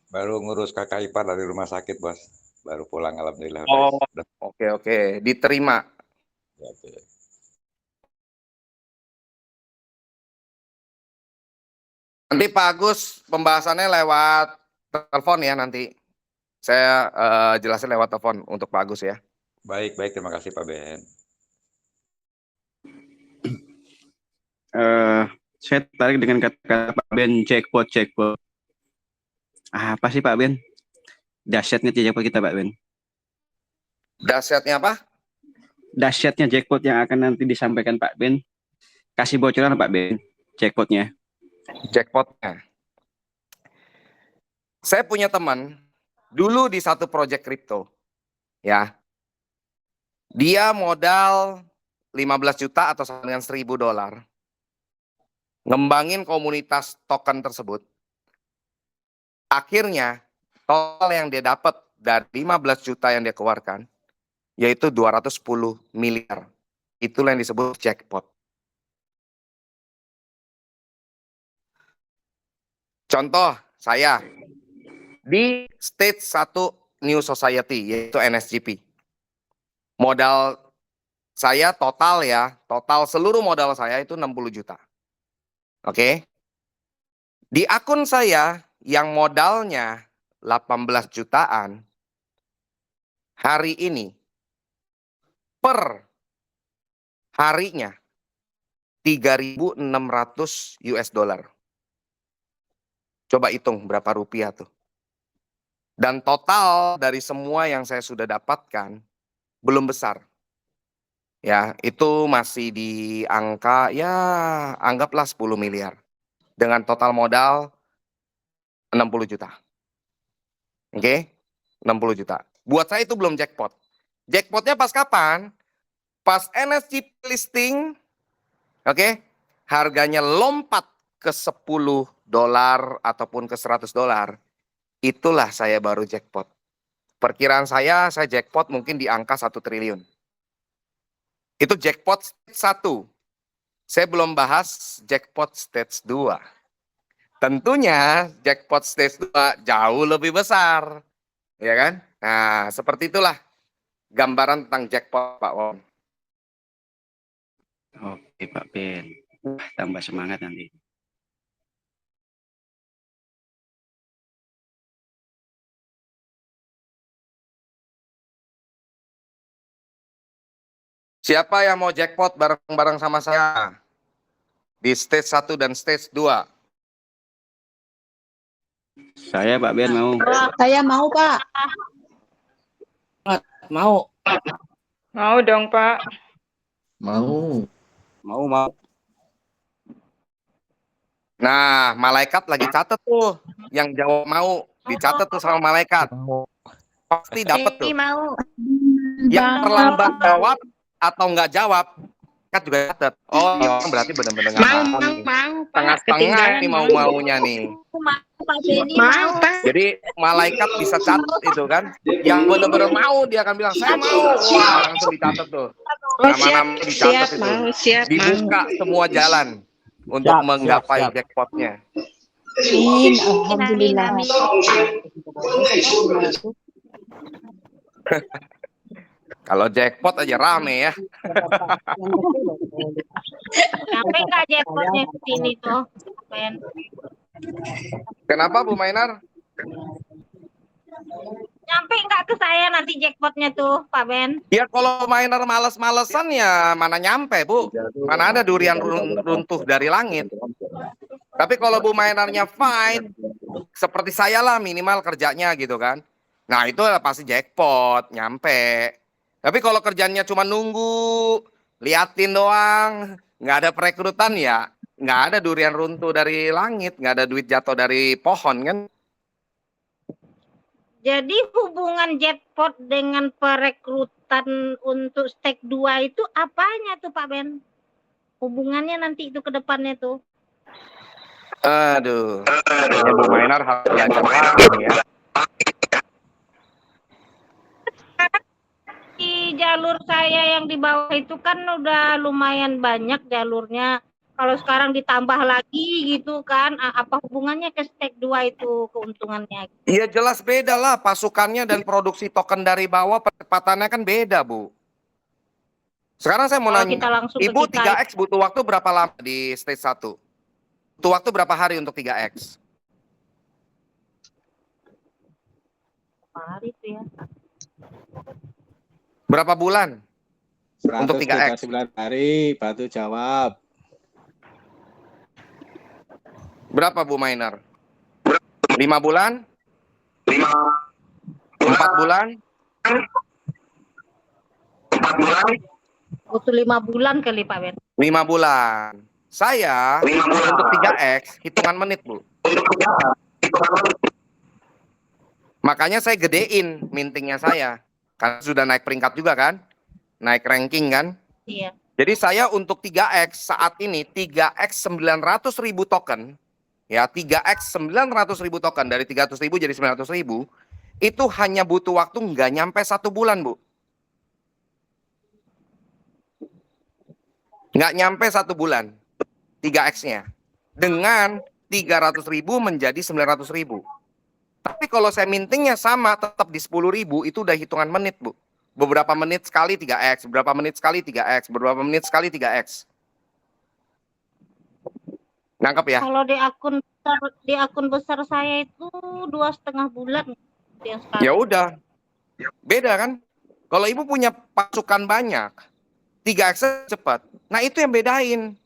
K: Baru ngurus kakak ipar dari rumah sakit, Bos. Baru pulang, alhamdulillah.
C: Oh, oke. Diterima.
K: Ya, oke.
C: Nanti Pak Agus pembahasannya lewat telepon ya nanti. Saya jelasin lewat telepon untuk Pak Agus ya.
K: Baik, terima kasih Pak Ben.
L: Saya tertarik dengan kata-kata Pak Ben, jackpot. Apa sih Pak Ben? Dahsyatnya jackpot kita Pak Ben.
C: Dahsyatnya apa?
L: Dahsyatnya jackpot yang akan nanti disampaikan Pak Ben. Kasih bocoran Pak Ben, jackpotnya.
C: Jackpotnya. Saya punya teman dulu di satu proyek kripto, ya. Dia modal 15 juta atau sama dengan $1.000. Ngembangin komunitas token tersebut. Akhirnya total yang dia dapat dari 15 juta yang dia keluarkan yaitu 210 miliar. Itulah yang disebut jackpot. Contoh saya di stage 1 New Society yaitu NSGP. Modal saya total seluruh modal saya itu 60 juta. Oke. Di akun saya yang modalnya 18 jutaan, hari ini per harinya 3.600 US dollar. Coba hitung berapa rupiah tuh. Dan total dari semua yang saya sudah dapatkan belum besar. Ya, itu masih di angka ya anggaplah 10 miliar. Dengan total modal 60 juta. Oke? 60 juta. Buat saya itu belum jackpot. Jackpotnya pas kapan? Pas NSGP listing, oke? Harganya lompat ke $10 ataupun ke $100. Itulah saya baru jackpot. Perkiraan saya jackpot mungkin di angka 1 triliun. Itu jackpot stage 1. Saya belum bahas jackpot stage 2. Tentunya jackpot stage 2 jauh lebih besar. Ya kan? Nah, seperti itulah gambaran tentang jackpot Pak Won.
L: Oke Pak Ben. Tambah semangat nanti.
C: Siapa yang mau jackpot bareng-bareng sama saya? Di stage 1 dan stage 2.
L: Saya Pak Ben mau.
A: Saya mau Pak.
I: Mau.
M: Mau dong Pak.
I: Mau.
C: Nah, malaikat lagi catat tuh. Yang jawab mau dicatat tuh sama malaikat. Pasti dapat tuh.
D: Mau.
C: Yang terlambat jawab atau nggak jawab kan juga catat. Oh, ini orang berarti benar-benar nggak mau. Tengah-tengah nih mau-maunya nih. Jadi malaikat bisa catat itu kan. Yang benar-benar mau dia akan bilang saya mau. Wah, langsung dicatat tuh. Nama-nama dicatat itu. Dibuka semua jalan untuk menggapai jackpotnya.
A: Amin,
D: Amin,
A: alhamdulillah.
D: amin.
C: Kalau jackpot aja rame ya.
D: Nyampe nggak jackpotnya ke sini tuh, Ben?
C: Kenapa Bu Mainar?
D: Nyampe nggak ke saya nanti jackpotnya tuh, Pak Ben?
C: Ya kalau Mainar males-malesan ya mana nyampe Bu. Mana ada durian runtuh dari langit. Tapi kalau Bu Mainarnya fine, seperti saya lah minimal kerjanya gitu kan. Nah itu pasti jackpot, nyampe. Tapi kalau kerjanya cuma nunggu, liatin doang, nggak ada perekrutan ya, nggak ada durian runtuh dari langit, nggak ada duit jatuh dari pohon kan.
D: Jadi hubungan jackpot dengan perekrutan untuk stake 2 itu apanya tuh Pak Ben? Hubungannya nanti itu ke depannya tuh.
C: Aduh, kayaknya Bu Mainar harus belajar lagi ya.
D: Di jalur saya yang di bawah itu kan udah lumayan banyak jalurnya. Kalau sekarang ditambah lagi gitu kan, apa hubungannya ke stake 2 itu keuntungannya?
C: Iya jelas beda lah, pasukannya dan produksi token dari bawah percepatannya kan beda Bu. Sekarang saya mau
D: Kalau
C: nanya,
D: kita langsung ke
C: Ibu
D: kita
C: 3X butuh waktu berapa lama di stage 1? Butuh waktu berapa hari untuk 3X?
D: hari itu ya.
C: Berapa bulan? Untuk 3X?
J: 129 hari, Batu jawab.
C: Berapa Bu Mainar? 5 bulan? 4 bulan? 4 bulan?
D: Butuh 5 bulan kali Pak Ben.
C: 5 bulan. Saya untuk 3X hitungan menit Bu. Makanya saya gedein mintingnya saya. Karena sudah naik peringkat juga kan. Naik ranking kan.
D: Iya.
C: Jadi saya untuk 3X saat ini 3X 900.000 token. Ya 3X 900.000 token. Dari 300.000 jadi 900.000. Itu hanya butuh waktu nggak nyampe 1 bulan Bu. Nggak nyampe 1 bulan 3X-nya. Dengan 300.000 menjadi 900.000. Tapi kalau saya mintingnya sama tetap di 10.000 itu udah hitungan menit Bu. Beberapa menit sekali 3X, beberapa menit sekali 3X, beberapa menit sekali 3X. Nangkep ya?
D: Kalau di akun besar saya itu 2,5 bulan yang sekarang.
C: Ya udah. Beda kan? Kalau Ibu punya pasukan banyak, 3X cepat. Nah, itu yang bedain.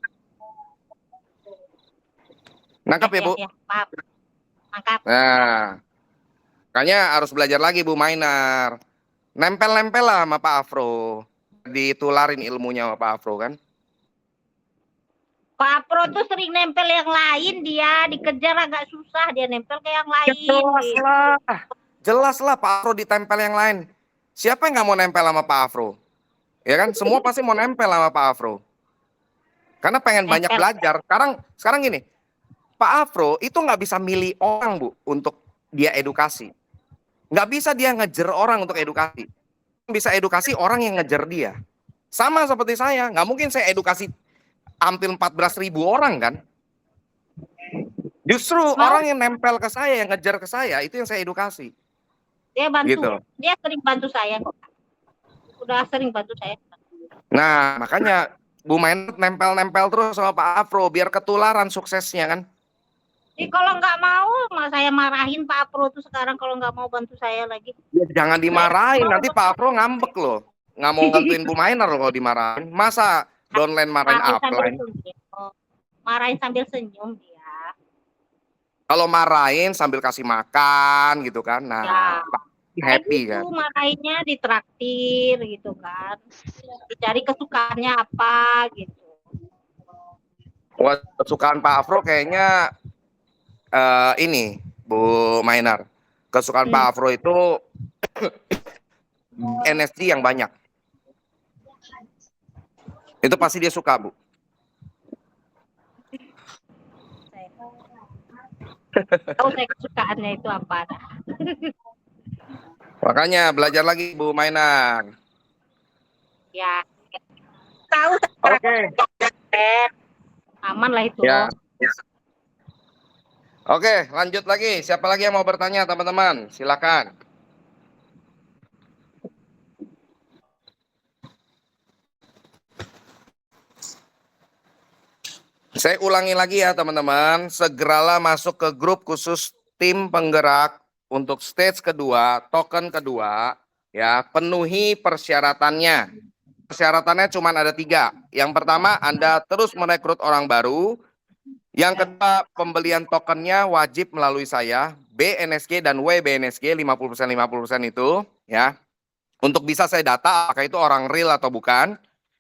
C: Nangkap ya, Bu?
D: Ya, Pak. Nangkap.
C: Nah, makanya harus belajar lagi Bu Mainar. Nempel-nempel lah sama Pak Afro. Ditularin ilmunya sama Pak Afro kan.
D: Pak Afro tuh sering nempel yang lain, dia dikejar agak susah, dia nempel ke yang lain.
C: Jelas lah. Jelas lah Pak Afro ditempel yang lain. Siapa yang nggak mau nempel sama Pak Afro? Ya kan, semua pasti mau nempel sama Pak Afro. Karena pengen banyak belajar. Sekarang gini, Pak Afro itu nggak bisa milih orang Bu untuk dia edukasi. Nggak bisa dia ngejar orang untuk edukasi. Bisa edukasi orang yang ngejar dia. Sama seperti saya, nggak mungkin saya edukasi hampir 14.000 orang kan. Justru orang yang nempel ke saya, yang ngejar ke saya, itu yang saya edukasi.
D: Dia bantu,
C: gitu.
D: Dia sering bantu saya kok. Udah sering bantu saya.
C: Nah, makanya Bu Mainar nempel-nempel terus sama Pak Afro, biar ketularan suksesnya kan.
D: Kalau nggak mau, saya marahin Pak Afro tuh sekarang kalau nggak mau bantu saya lagi.
C: Ya, jangan dimarahin, nanti Pak Afro ngambek loh. Nggak mau bantuin Bu Mainar loh kalau dimarahin. Masa downline marahin upline?
D: Marahin sambil senyum dia.
C: Kalau marahin sambil kasih makan gitu kan. Nah, ya, happy kan.
D: Marahinnya ditraktir gitu kan. Dicari kesukaannya apa gitu.
C: Wah, kesukaan Pak Afro kayaknya ini Bu Mainar. Kesukaan Pak Afro itu NSD yang banyak. Itu pasti dia suka, Bu.
D: Tahu saya kesukaannya itu apa.
C: Makanya belajar lagi Bu Mainar.
D: Ya. Tahu. Oke. Aman lah itu.
C: Ya. Oke, lanjut lagi. Siapa lagi yang mau bertanya, teman-teman? Silakan. Saya ulangi lagi ya, teman-teman. Segeralah masuk ke grup khusus tim penggerak untuk stage kedua, token kedua. Ya, penuhi persyaratannya. Persyaratannya cuma ada 3. Yang pertama, Anda terus merekrut orang baru. Yang kedua, pembelian tokennya wajib melalui saya, BNSG dan WBNSG 50% itu, ya. Untuk bisa saya data apakah itu orang real atau bukan.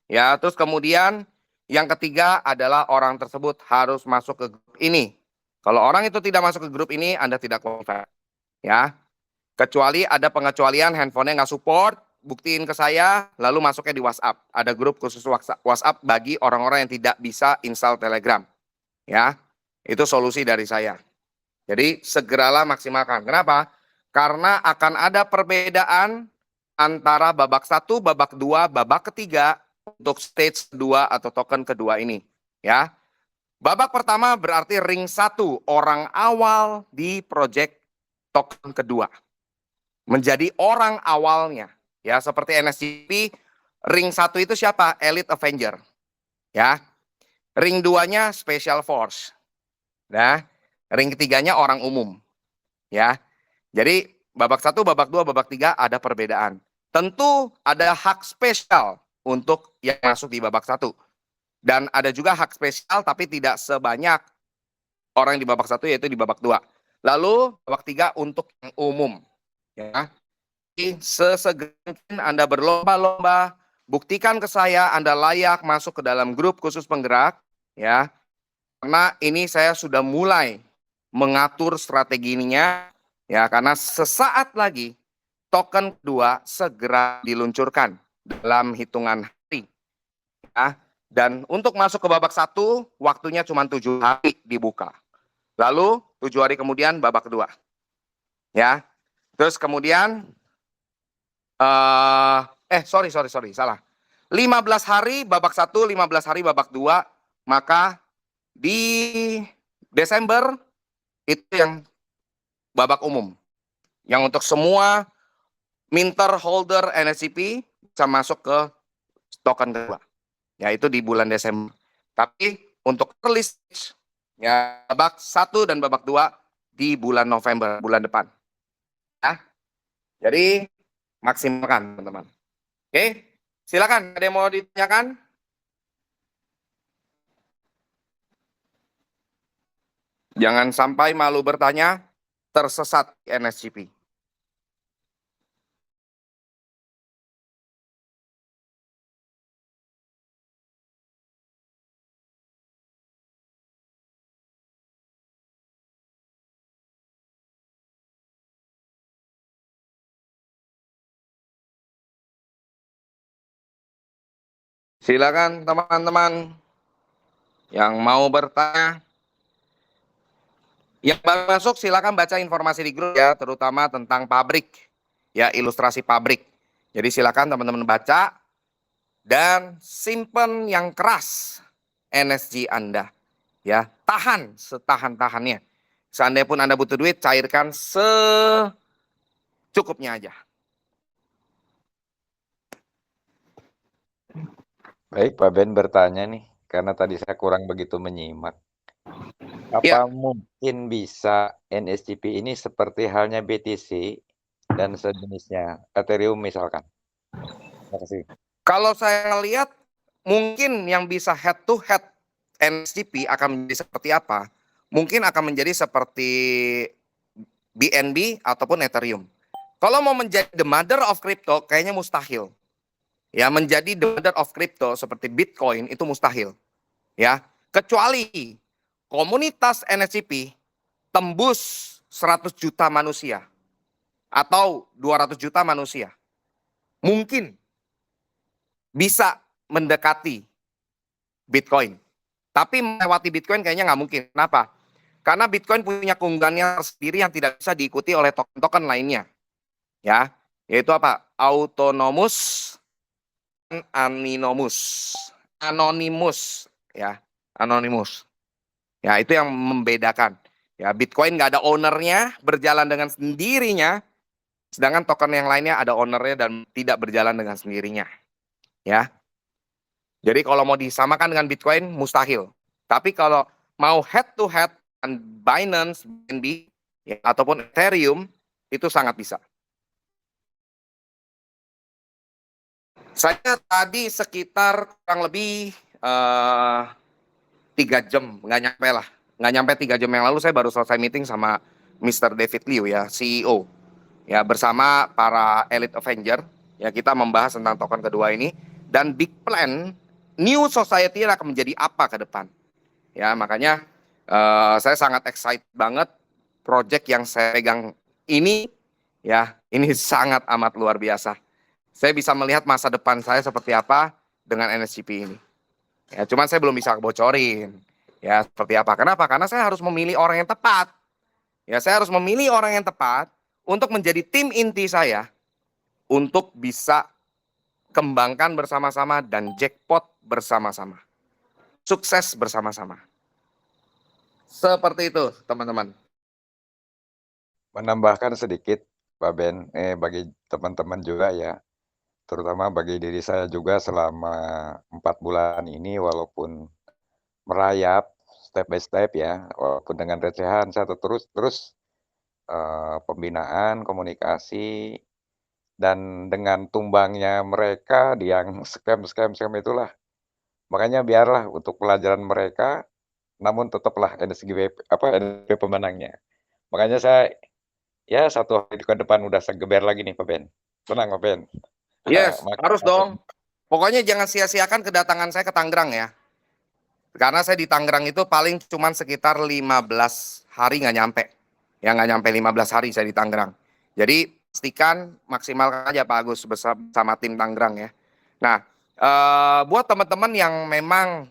C: Ya, terus kemudian yang ketiga adalah orang tersebut harus masuk ke grup ini. Kalau orang itu tidak masuk ke grup ini, Anda tidak qualified. Ya. Kecuali ada pengecualian handphonenya nggak support, buktiin ke saya, lalu masuknya di WhatsApp. Ada grup khusus WhatsApp bagi orang-orang yang tidak bisa install Telegram. Ya, itu solusi dari saya. Jadi segeralah maksimalkan. Kenapa? Karena akan ada perbedaan antara babak 1, babak 2, babak ketiga untuk stage 2 atau token kedua ini. Ya, babak pertama berarti ring 1, orang awal di project token kedua. Menjadi orang awalnya. Ya, seperti NSCP, ring 1 itu siapa? Elite Avenger. Ya, ring 2-nya Special Force. Nah, ring ketiganya orang umum. Ya. Jadi babak 1, babak 2, babak 3 ada perbedaan. Tentu ada hak spesial untuk yang masuk di babak 1. Dan ada juga hak spesial tapi tidak sebanyak orang yang di babak 1 yaitu di babak 2. Lalu babak 3 untuk yang umum. Ya. Jadi sesegera mungkin Anda berlomba-lomba, buktikan ke saya Anda layak masuk ke dalam grup khusus penggerak, ya. Karena ini saya sudah mulai mengatur strateginya, ya, karena sesaat lagi token kedua segera diluncurkan dalam hitungan hari. Ya. Dan untuk masuk ke babak 1, waktunya cuma 7 hari dibuka. Lalu 7 hari kemudian babak kedua. Ya. Terus kemudian, sorry, salah. 15 hari babak 1, 15 hari babak 2, maka di Desember itu yang babak umum. Yang untuk semua minter holder NSCP bisa masuk ke token kedua. Yaitu di bulan Desember. Tapi untuk early stage, ya, babak 1 dan babak 2 di bulan November, bulan depan. Ya. Jadi maksimalkan, teman-teman. Oke, silakan. Ada yang mau ditanyakan? Jangan sampai malu bertanya, tersesat di NSCP. Silakan teman-teman yang mau bertanya. Yang baru masuk silakan baca informasi di grup ya, terutama tentang pabrik, ya, ilustrasi pabrik. Jadi silakan teman-teman baca dan simpen yang keras NSG Anda, ya, tahan setahan-tahannya. Seandainya pun Anda butuh duit, cairkan secukupnya aja.
K: Baik, Pak Ben bertanya nih, karena tadi saya kurang begitu menyimak. Apa mungkin bisa NSCP ini seperti halnya BTC dan sejenisnya, Ethereum misalkan? Terima kasih.
C: Kalau saya lihat, mungkin yang bisa head to head NSCP akan menjadi seperti apa? Mungkin akan menjadi seperti BNB ataupun Ethereum. Kalau mau menjadi the mother of crypto, kayaknya mustahil. Ya, menjadi the mother of crypto seperti Bitcoin itu mustahil. Ya, kecuali komunitas NSCP tembus 100 juta manusia atau 200 juta manusia. Mungkin bisa mendekati Bitcoin. Tapi melewati Bitcoin kayaknya nggak mungkin. Kenapa? Karena Bitcoin punya keunggulannya sendiri yang tidak bisa diikuti oleh token-token lainnya. Ya, yaitu apa? Autonomous, anonymous, ya, anonymous. Ya, itu yang membedakan. Ya, Bitcoin nggak ada ownernya, berjalan dengan sendirinya. Sedangkan token yang lainnya ada ownernya dan tidak berjalan dengan sendirinya. Ya. Jadi kalau mau disamakan dengan Bitcoin, mustahil. Tapi kalau mau head to head dengan Binance, BNB, ya, ataupun Ethereum, itu sangat bisa. Saya tadi sekitar kurang lebih 3 jam, nggak nyampe lah. Nggak nyampe 3 jam yang lalu saya baru selesai meeting sama Mr. David Liu ya, CEO. Ya, bersama para Elite Avenger. Ya, kita membahas tentang token kedua ini. Dan big plan, new society akan menjadi apa ke depan. Ya, makanya saya sangat excited banget project yang saya pegang ini. Ya, ini sangat amat luar biasa. Saya bisa melihat masa depan saya seperti apa dengan NSCP ini. Ya, cuman saya belum bisa bocorin. Ya, seperti apa. Kenapa? Karena saya harus memilih orang yang tepat. Ya, saya harus memilih orang yang tepat untuk menjadi tim inti saya untuk bisa kembangkan bersama-sama dan jackpot bersama-sama. Sukses bersama-sama. Seperti itu, teman-teman.
K: Menambahkan sedikit, Pak Ben, bagi teman-teman juga ya, terutama bagi diri saya juga selama 4 bulan ini walaupun merayap step by step ya, walaupun dengan recehan saya terus pembinaan, komunikasi, dan dengan tumbangnya mereka yang scam itulah. Makanya biarlah untuk pelajaran mereka, namun tetaplah NSGB pemenangnya. Makanya saya ya 1 hari ke depan udah segeber lagi nih Pak Ben. Tenang Pak Ben.
C: Yes, harus dong. Pokoknya jangan sia-siakan kedatangan saya ke Tangerang ya. Karena saya di Tangerang itu paling cuman sekitar 15 hari nggak nyampe. Ya nggak nyampe 15 hari saya di Tangerang. Jadi pastikan maksimalkan aja Pak Agus bersama tim Tangerang ya. Nah, buat teman-teman yang memang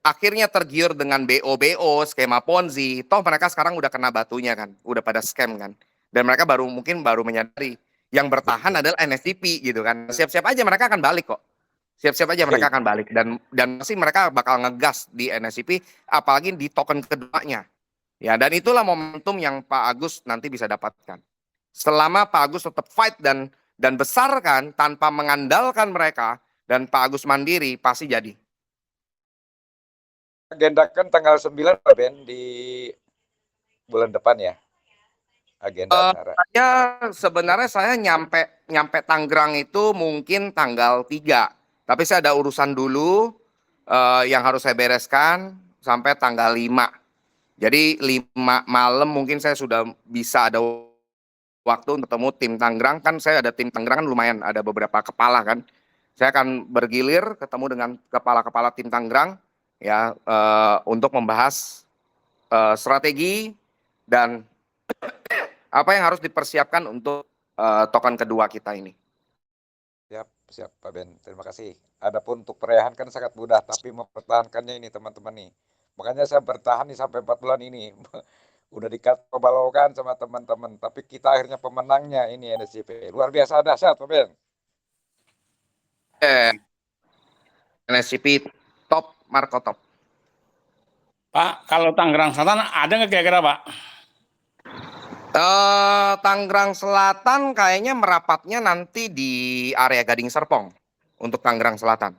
C: akhirnya tergiur dengan BO, skema Ponzi, toh mereka sekarang udah kena batunya kan, udah pada scam kan. Dan mereka mungkin baru menyadari yang bertahan adalah NSCP gitu kan. Siap-siap aja mereka akan balik kok. Siap-siap aja mereka akan balik dan pasti mereka bakal ngegas di NSCP apalagi di token keduanya. Ya, dan itulah momentum yang Pak Agus nanti bisa dapatkan. Selama Pak Agus tetap fight dan besarkan tanpa mengandalkan mereka dan Pak Agus mandiri pasti jadi.
K: Agendakan tanggal 9 Pak Ben di bulan depan ya. Agenda acara.
C: Sebenarnya saya nyampe Tangerang itu mungkin tanggal 3. Tapi saya ada urusan dulu yang harus saya bereskan sampai tanggal 5. Jadi 5 malam mungkin saya sudah bisa ada waktu untuk ketemu tim Tangerang. Kan saya ada tim Tangerang kan lumayan, ada beberapa kepala kan. Saya akan bergilir ketemu dengan kepala-kepala tim Tangerang ya untuk membahas strategi dan apa yang harus dipersiapkan untuk token kedua kita ini.
K: Siap Pak Ben, terima kasih. Adapun untuk perayaan kan sangat mudah, tapi mempertahankannya ini teman-teman nih. Makanya saya bertahan nih sampai 4 bulan ini. Udah dikabalokan sama teman-teman, tapi kita akhirnya pemenangnya ini NSCP. Luar biasa dahsyat Pak Ben.
C: NSCP top, Marco top.
H: Pak, kalau Tangerang Selatan ada nggak kira-kira Pak?
C: Tangerang Selatan kayaknya merapatnya nanti di area Gading Serpong untuk Tangerang Selatan.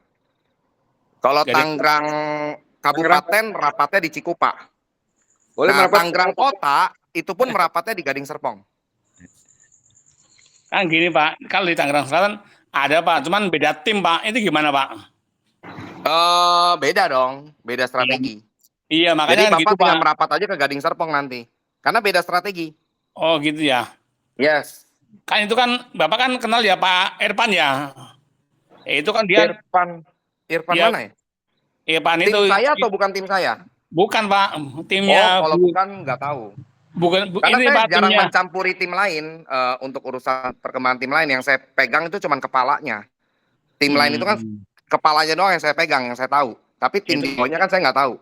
C: Kalau Tangerang Kabupaten merapatnya di Cikupa. Nah, Tangerang Kota itu pun merapatnya di Gading Serpong.
H: Kan gini Pak, kalau di Tangerang Selatan ada Pak, cuman beda tim Pak. Itu gimana Pak?
C: Beda dong, beda strategi.
H: Iya, makanya
C: jadi Bapak
H: gitu,
C: tinggal
H: Pak.
C: merapat aja ke Gading Serpong nanti. Karena beda strategi.
H: Oh gitu ya.
C: Yes.
H: Kan itu kan Bapak kan kenal ya Pak Irfan ya. Itu kan dia
C: Irfan
H: ya,
C: mana ya?
H: Irfan
C: Tim
H: itu
C: saya atau bukan tim saya?
H: bukan Pak, timnya
C: Kalau bukan nggak tahu. Karena
H: ini
C: saya
H: Pak
C: jarang
H: timnya.
C: mencampuri tim lain untuk urusan perkembangan tim lain. Yang saya pegang itu cuma kepalanya. Tim lain itu kan kepalanya doang yang saya pegang, yang saya tahu. Tapi tim di bawahnya kan saya nggak tahu.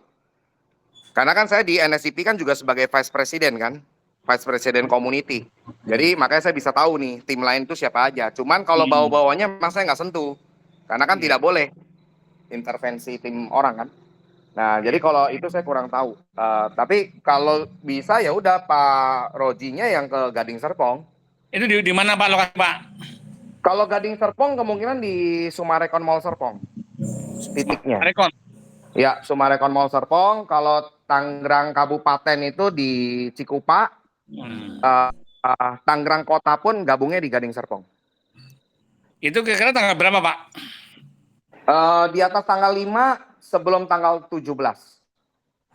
C: Karena kan saya di NSCP kan juga sebagai Vice President kan. Vice President Community. Jadi makanya saya bisa tahu nih tim lain itu siapa aja. Cuman kalau bawah-bawahnya memang saya nggak sentuh. Karena kan tidak boleh intervensi tim orang kan. Nah, jadi kalau itu saya kurang tahu. Tapi kalau bisa ya udah Pak Rojinya yang ke Gading Serpong.
H: Itu di mana Pak lokasi Pak?
C: Kalau Gading Serpong kemungkinan di Sumarekon Mall Serpong. Titiknya.
H: Rekon.
C: Ya, Sumarekon Mall Serpong. Kalau Tangerang Kabupaten itu di Cikupa. Tangerang Kota pun gabungnya di Gading Serpong.
H: Itu kira-kira tanggal berapa Pak?
C: Di atas tanggal 5 sebelum tanggal 17.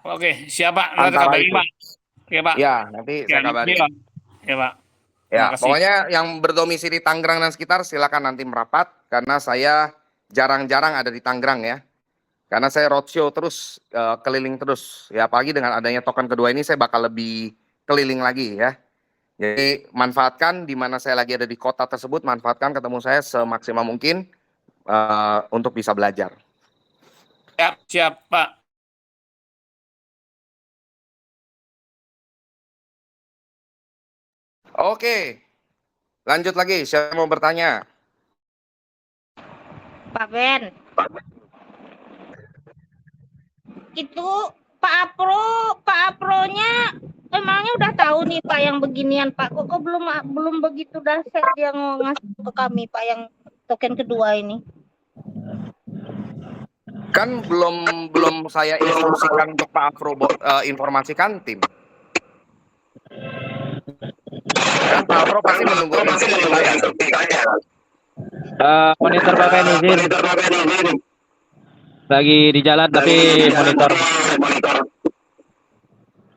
H: Oke, siap Pak. Nanti
C: Antara
H: kabarin
C: itu.
H: Pak. Ya Pak.
C: Ya, nanti saya kabarin.
H: Ya Pak.
C: Ya,
H: Terima kasih.
C: pokoknya yang berdomisili Tangerang dan sekitar silakan nanti merapat karena saya jarang-jarang ada di Tangerang ya. Karena saya roadshow terus, keliling terus. Ya, apalagi dengan adanya token kedua ini saya bakal lebih keliling lagi ya. Jadi manfaatkan di mana saya lagi ada di kota tersebut, manfaatkan ketemu saya semaksimal mungkin untuk bisa belajar.
H: Siap Pak.
C: Oke, lanjut lagi. Siapa mau bertanya?
D: Pak Ben. Itu Pak Apro-nya emangnya udah tahu nih Pak yang beginian Pak. Kok belum begitu dahsyat dia ngasih ke kami Pak yang token kedua ini.
C: Kan belum saya instruksikan untuk Pak Afro informasikan tim. Kan Pak Afro pasti menunggu instruksi saya.
N: Monitor Pak Ben izin. Lagi di jalan tapi monitor.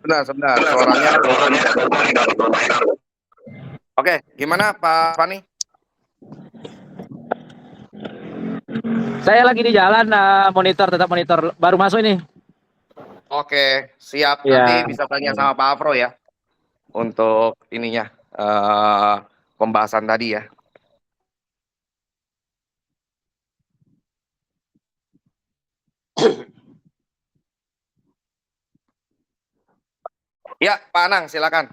C: Sebentar, suaranya. Oke, gimana Pak Fani?
N: Saya lagi di jalan, tetap monitor. Baru masuk ini.
C: Oke, siap.
N: Ya.
C: Nanti bisa tanya sama Pak Afro ya. Untuk ininya, pembahasan tadi ya. Ya, Pak Anang, silakan.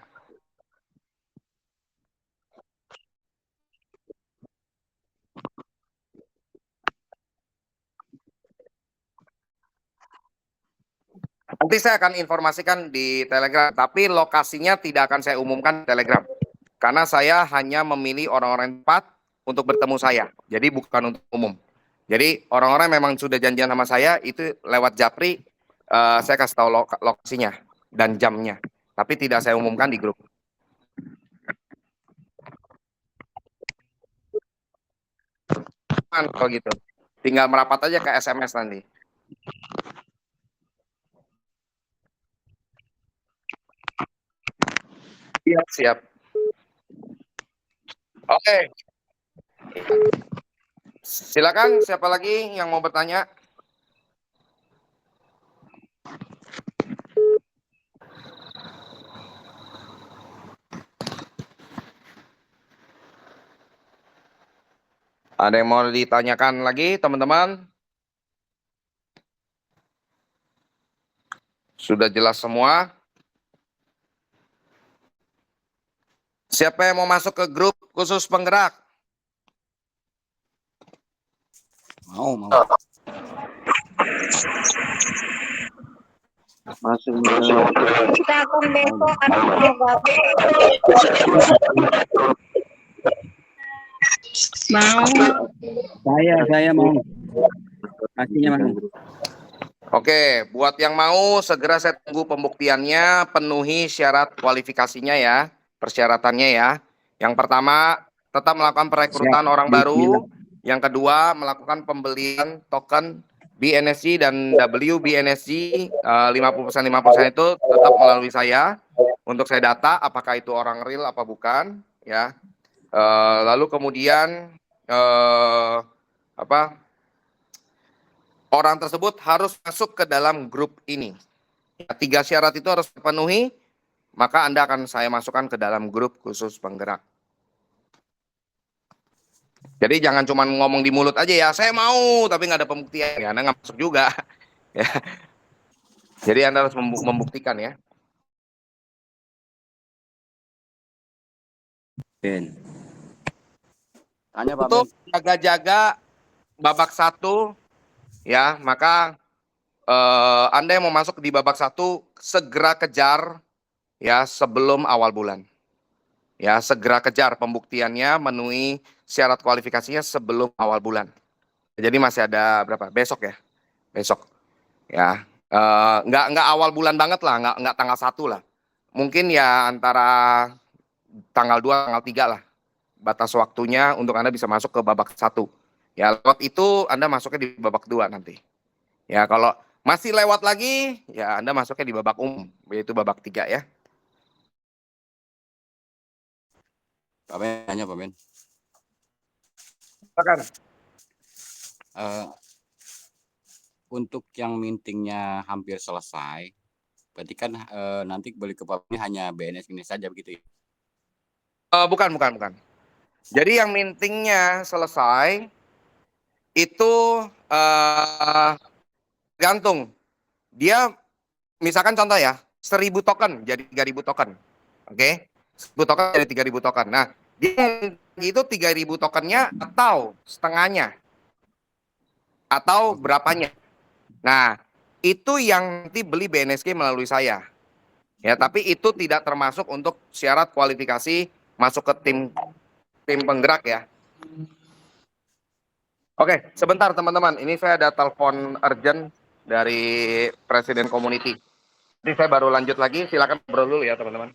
C: Nanti saya akan informasikan di Telegram, tapi lokasinya tidak akan saya umumkan di Telegram. Karena saya hanya memilih orang-orang tepat untuk bertemu saya. Jadi bukan untuk umum. Jadi orang-orang memang sudah janjian sama saya, itu lewat Japri, saya kasih tahu lokasinya dan jamnya. Tapi tidak saya umumkan di grup. Kalau gitu. Tinggal merapat aja ke SMS nanti. Siap. Oke. Silakan, siapa lagi yang mau bertanya? Ada yang mau ditanyakan lagi, teman-teman? Sudah jelas semua? Siapa yang mau masuk ke grup khusus penggerak?
L: Mau. Masuk.
D: Kita akan besok akan mau.
L: Saya mau. Pastinya mau.
C: Oke, buat yang mau segera saya tunggu pembuktiannya, penuhi syarat kualifikasinya ya, persyaratannya ya. Yang pertama, tetap melakukan perekrutan orang baru. Yang kedua, melakukan pembelian token BNSG dan WBNSG 50% itu tetap melalui saya untuk saya data apakah itu orang real apa bukan ya. Lalu kemudian orang tersebut harus masuk ke dalam grup ini. 3 syarat itu harus dipenuhi, maka Anda akan saya masukkan ke dalam grup khusus penggerak. Jadi jangan cuma ngomong di mulut aja ya, saya mau, tapi nggak ada pembuktian, ya Anda nggak masuk juga. Ya. Jadi Anda harus membuktikan ya.
L: Ben. Tanya Pak
C: Untuk jaga-jaga babak 1, ya, maka Anda yang mau masuk di babak 1 segera kejar ya sebelum awal bulan. Ya, segera kejar pembuktiannya, memenuhi syarat kualifikasinya sebelum awal bulan. Jadi masih ada berapa? Besok ya, besok. Ya, nggak awal bulan banget lah, nggak tanggal 1 lah. Mungkin ya antara tanggal 2, tanggal 3 lah. Batas waktunya untuk Anda bisa masuk ke babak 1. Ya, lewat itu Anda masuknya di babak 2 nanti. Ya, kalau masih lewat lagi, ya Anda masuknya di babak umum, yaitu babak 3 ya.
O: Pak Ben, tanya Pak Ben.
C: Silakan.
O: Untuk yang mintingnya hampir selesai, berarti kan nanti beli ke Pak Ben hanya BNS ini saja begitu ya?
C: Bukan. Jadi yang mintingnya selesai itu tergantung. Dia misalkan contoh ya, 1000 token jadi 3000 token. Oke. 1000 token jadi 3000 token. Nah, dia itu 3000 tokennya atau setengahnya. Atau berapanya. Nah, itu yang nanti beli BNSG melalui saya. Ya, tapi itu tidak termasuk untuk syarat kualifikasi masuk ke tim penggerak ya. Oke, sebentar teman-teman. Ini saya ada telepon urgent dari Presiden Community. Jadi saya baru lanjut lagi. Silakan ngobrol dulu ya teman-teman.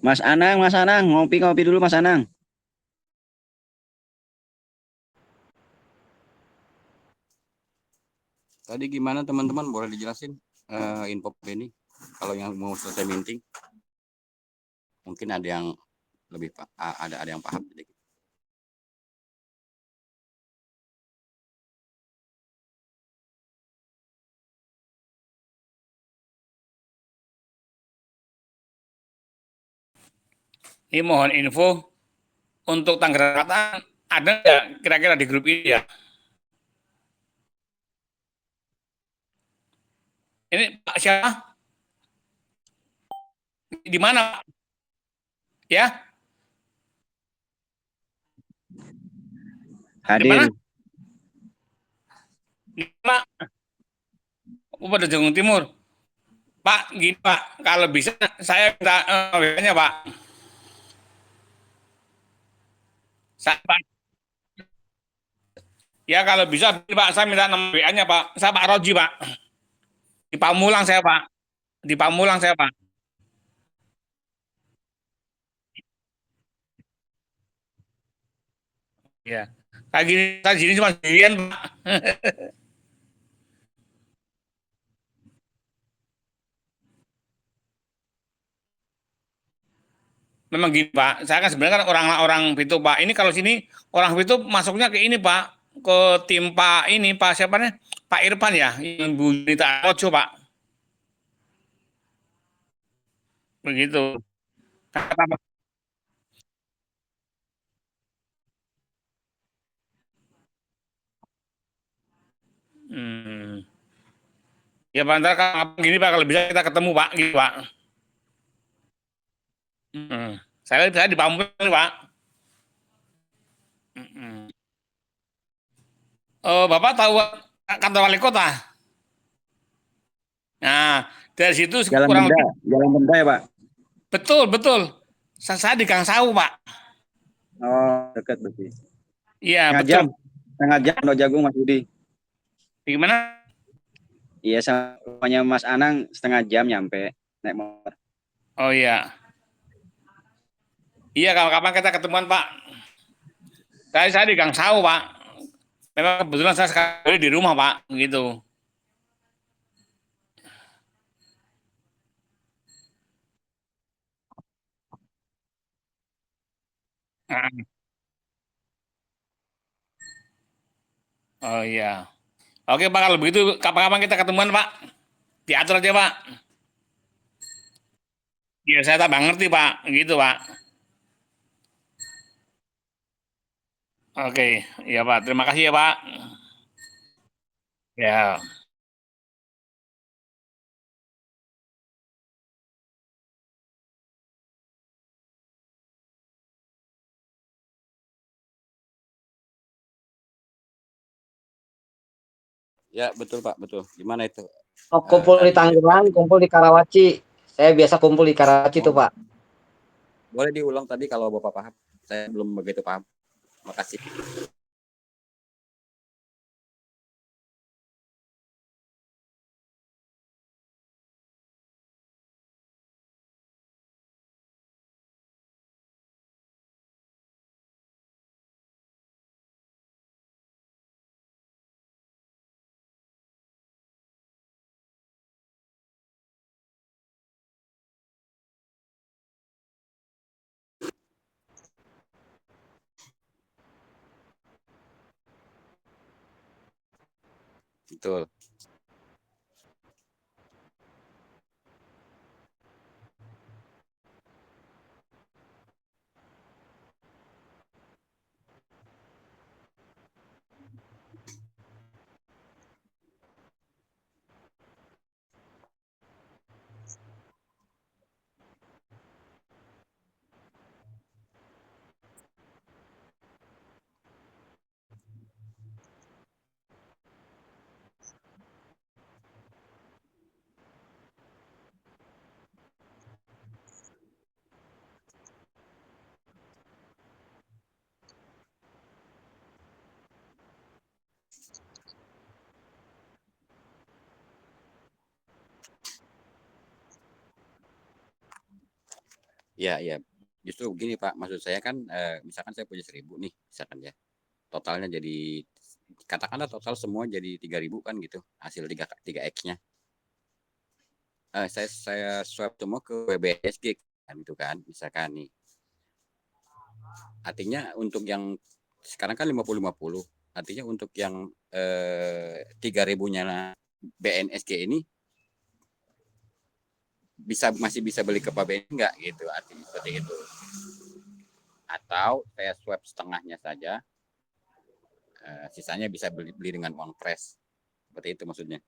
L: Mas Anang, ngopi dulu Mas Anang.
O: Tadi gimana teman-teman, boleh dijelasin info ini kalau yang mau selesai minting? Mungkin ada yang lebih ada yang paham sedikit.
H: Ini mohon info untuk Tangerang Selatan ada nggak kira-kira di grup ini ya? Ini Pak siapa? Di mana? Ya?
L: Hadir.
H: Di mana? Di mana? Pada Jagung Timur. Pak, gini Pak, kalau bisa saya minta WA-nya Pak. Pak. Ya kalau bisa Pak, saya minta nomor WA-nya Pak. Saya Pak Roji Pak. Di Pamulang saya Pak. Di Pamulang saya Pak. Ya. Saya gini cuma sendirian Pak. Memang gini Pak, saya kan sebenarnya kan orang Pitu Pak. Ini kalau sini orang Pitu masuknya ke ini Pak, ke tim Pak ini Pak siapa nih? Pak Irfan ya, yang Bu Nita Rojo Pak. Begitu. Kata Pak. Ya Pak, ntar gini Pak, kalau bisa kita ketemu Pak, gitu Pak. Saya di Pamulang Pak. Bapak tahu kantor wali kota? Nah, dari situ
L: Jalan Benda ya Pak?
H: Betul. Saya di Gang Sawu Pak.
L: Oh, dekat berarti.
H: Iya, betul.
L: Setengah jam Pondok Jagung Mas Budi.
H: Gimana?
L: Iya, samanya Mas Anang setengah jam nyampe naik motor.
H: Oh iya. Iya, kapan-kapan kita ketemuan Pak. Saya di Gang Sawu Pak. Memang kebetulan saya sekali di rumah Pak, gitu. Oh iya. Oke Pak, kalau begitu kapan-kapan kita ketemuan Pak. Diatur aja Pak. Iya, saya tak ngerti Pak, gitu Pak. Oke, iya Pak. Terima kasih ya Pak. Ya.
O: Ya betul Pak, betul. Gimana itu?
B: Oh, kumpul di
O: Tadi
B: Tangerang, kumpul di Karawaci. Saya biasa kumpul di Karawaci tuh,
O: oh,
B: Pak.
O: boleh diulang tadi kalau Bapak paham. Saya belum begitu paham. Makasih. Betul. Ya, ya. Justru begini Pak, maksud saya kan misalkan saya punya 1.000 nih, misalkan ya. Totalnya jadi katakanlah total semua jadi 3.000 kan gitu, hasil 3X-nya. Saya swap semua ke WBSG kan gitu kan, misalkan nih. Artinya untuk yang sekarang kan 50-50. Artinya untuk yang 3.000-nya BNSG ini masih bisa beli ke Pak BNI enggak gitu, artinya seperti itu. Atau saya swap setengahnya saja, sisanya bisa beli dengan uang fresh. Seperti itu maksudnya.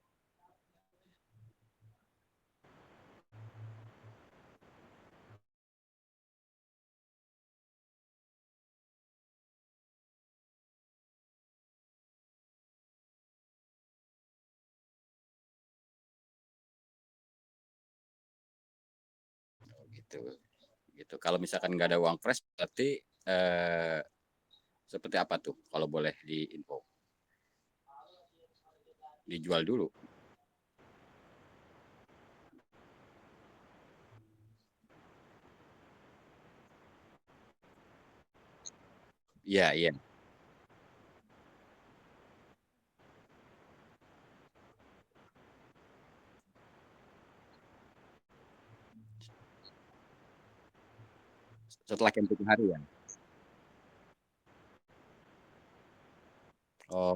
O: Gitu. Gitu. Kalau misalkan nggak ada uang fresh, berarti seperti apa tuh kalau boleh diinfo? Dijual dulu. Iya, iya. Setelah camping hari ya. Oh,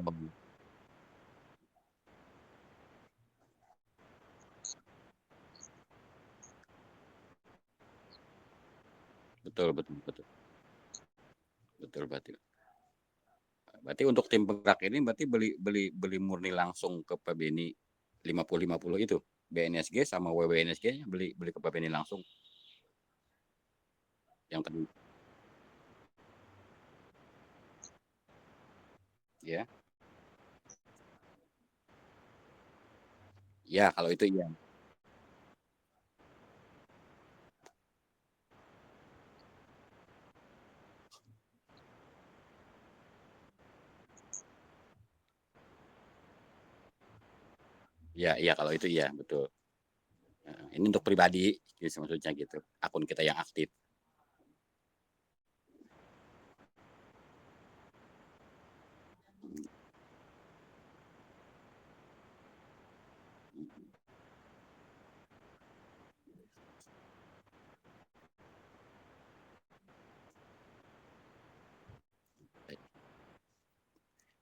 O: betul, betul, betul. Betul, betul. Berarti untuk tim penggerak ini berarti beli murni langsung ke PBNI 50-50 itu. BNSG sama WWNSG beli ke PBNI langsung. Yang tadi. Ya. Ya, kalau itu iya. Ya, iya kalau itu iya, betul. Ini untuk pribadi, gitu, maksudnya gitu. Akun kita yang aktif.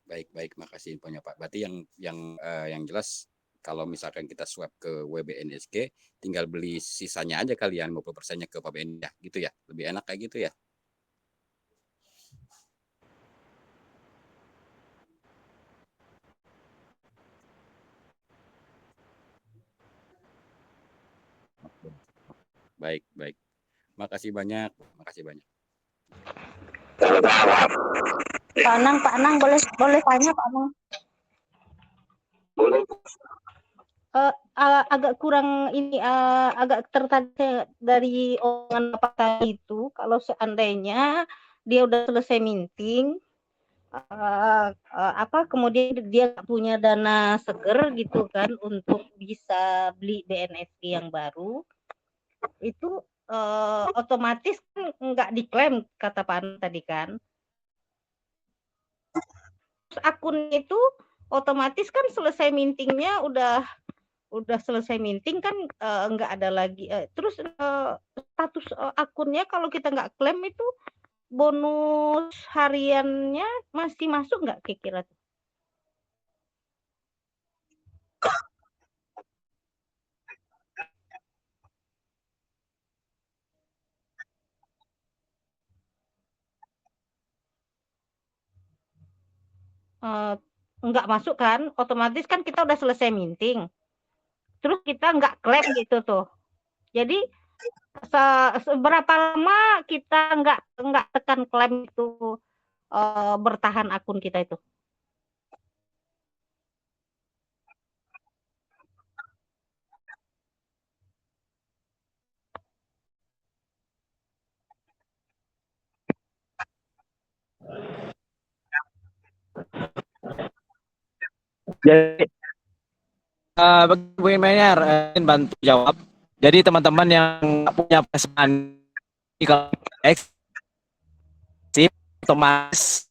O: Baik, baik, makasih infonya Pak. Berarti yang jelas kalau misalkan kita swap ke WBNSG, tinggal beli sisanya aja kalian 50%-nya ke Pak BNI ya, gitu ya. Lebih enak kayak gitu ya. Baik, baik. Makasih banyak, makasih banyak.
D: Pak Anang boleh tanya Pak Anang. Agak kurang ini, agak tertarik dari omongan Bapak tadi itu, kalau seandainya dia udah selesai minting, kemudian dia nggak punya dana seger gitu kan untuk bisa beli BNSG yang baru, itu otomatis kan nggak diklaim kata Pak Anang tadi kan. Terus akun itu otomatis kan selesai mintingnya udah selesai minting kan nggak ada lagi. Terus status akunnya kalau kita nggak klaim itu bonus hariannya masih masuk nggak kira-kira? Nggak masuk kan? Otomatis kan kita udah selesai minting. Terus kita nggak klaim gitu tuh. Jadi seberapa lama kita nggak tekan klaim itu bertahan akun kita itu?
N: Jadi bagi Bu Mener, bantu jawab. Jadi teman-teman yang nggak punya pesan kalau X otomatis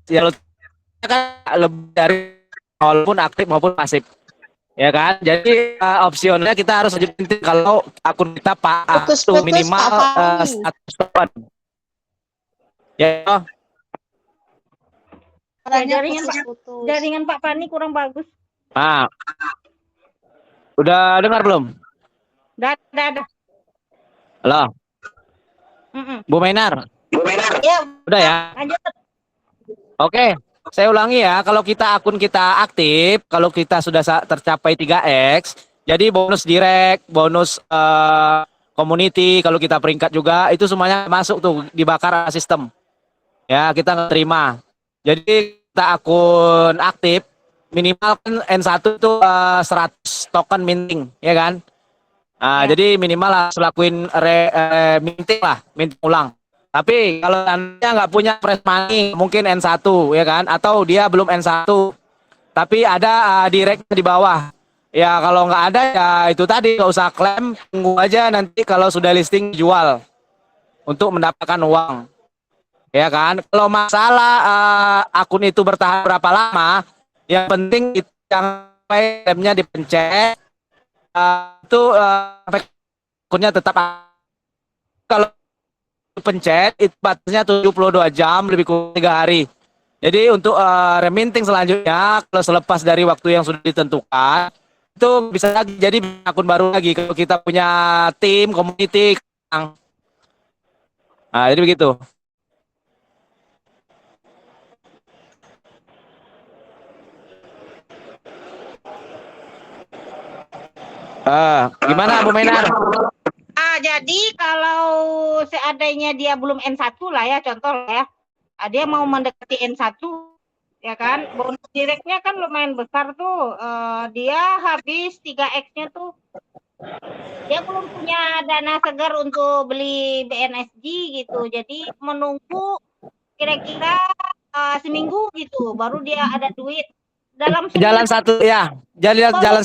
N: ya kan lebih dari walaupun aktif maupun pasif, ya kan? Jadi opsionalnya kita harus wajibin kalau akun kita
A: Putus-putus,
N: minimal
A: Pak Fahmi.
N: 100 token. Ya,
D: Jaringan Pak Fani kurang bagus.
N: nah, udah dengar belum?
D: Udah.
N: Halo, Bu Mener.
D: Ya,
N: Udah ya.
D: lanjut.
N: Oke, saya ulangi ya. Kalau akun kita aktif, kalau kita sudah tercapai 3x, jadi bonus direct, bonus community, kalau kita peringkat juga, itu semuanya masuk tuh, dibakar sistem. Ya, kita nggak terima. Jadi kita akun aktif, minimal kan N1 itu 100 token minting, ya kan? Nah, jadi minimal harus lakuin minting lah, minting ulang. Tapi kalau Anda nggak punya press money, mungkin N1 ya kan, atau dia belum N1, tapi ada direct di bawah. Ya kalau nggak ada ya itu tadi, nggak usah klaim, tunggu aja nanti kalau sudah listing jual untuk mendapatkan uang. Ya kan, kalau masalah akun itu bertahan berapa lama, yang penting itu sampai klaimnya dipencet, itu akunnya tetap. Kalau pencet itu batasnya 72 jam, lebih kurang 3 hari. Jadi untuk reminting selanjutnya, kalau selepas dari waktu yang sudah ditentukan, itu bisa lagi jadi akun baru lagi kalau kita punya tim community. Nah, jadi begitu. Gimana Bu Mener?
D: Jadi kalau seandainya dia belum N1 lah ya, contoh ya, dia mau mendekati N1, ya kan, bonus direknya kan lumayan besar tuh, dia habis 3x-nya tuh, dia belum punya dana segar untuk beli BNSG gitu, jadi menunggu kira-kira seminggu gitu, baru dia ada duit. Dalam
N: jalan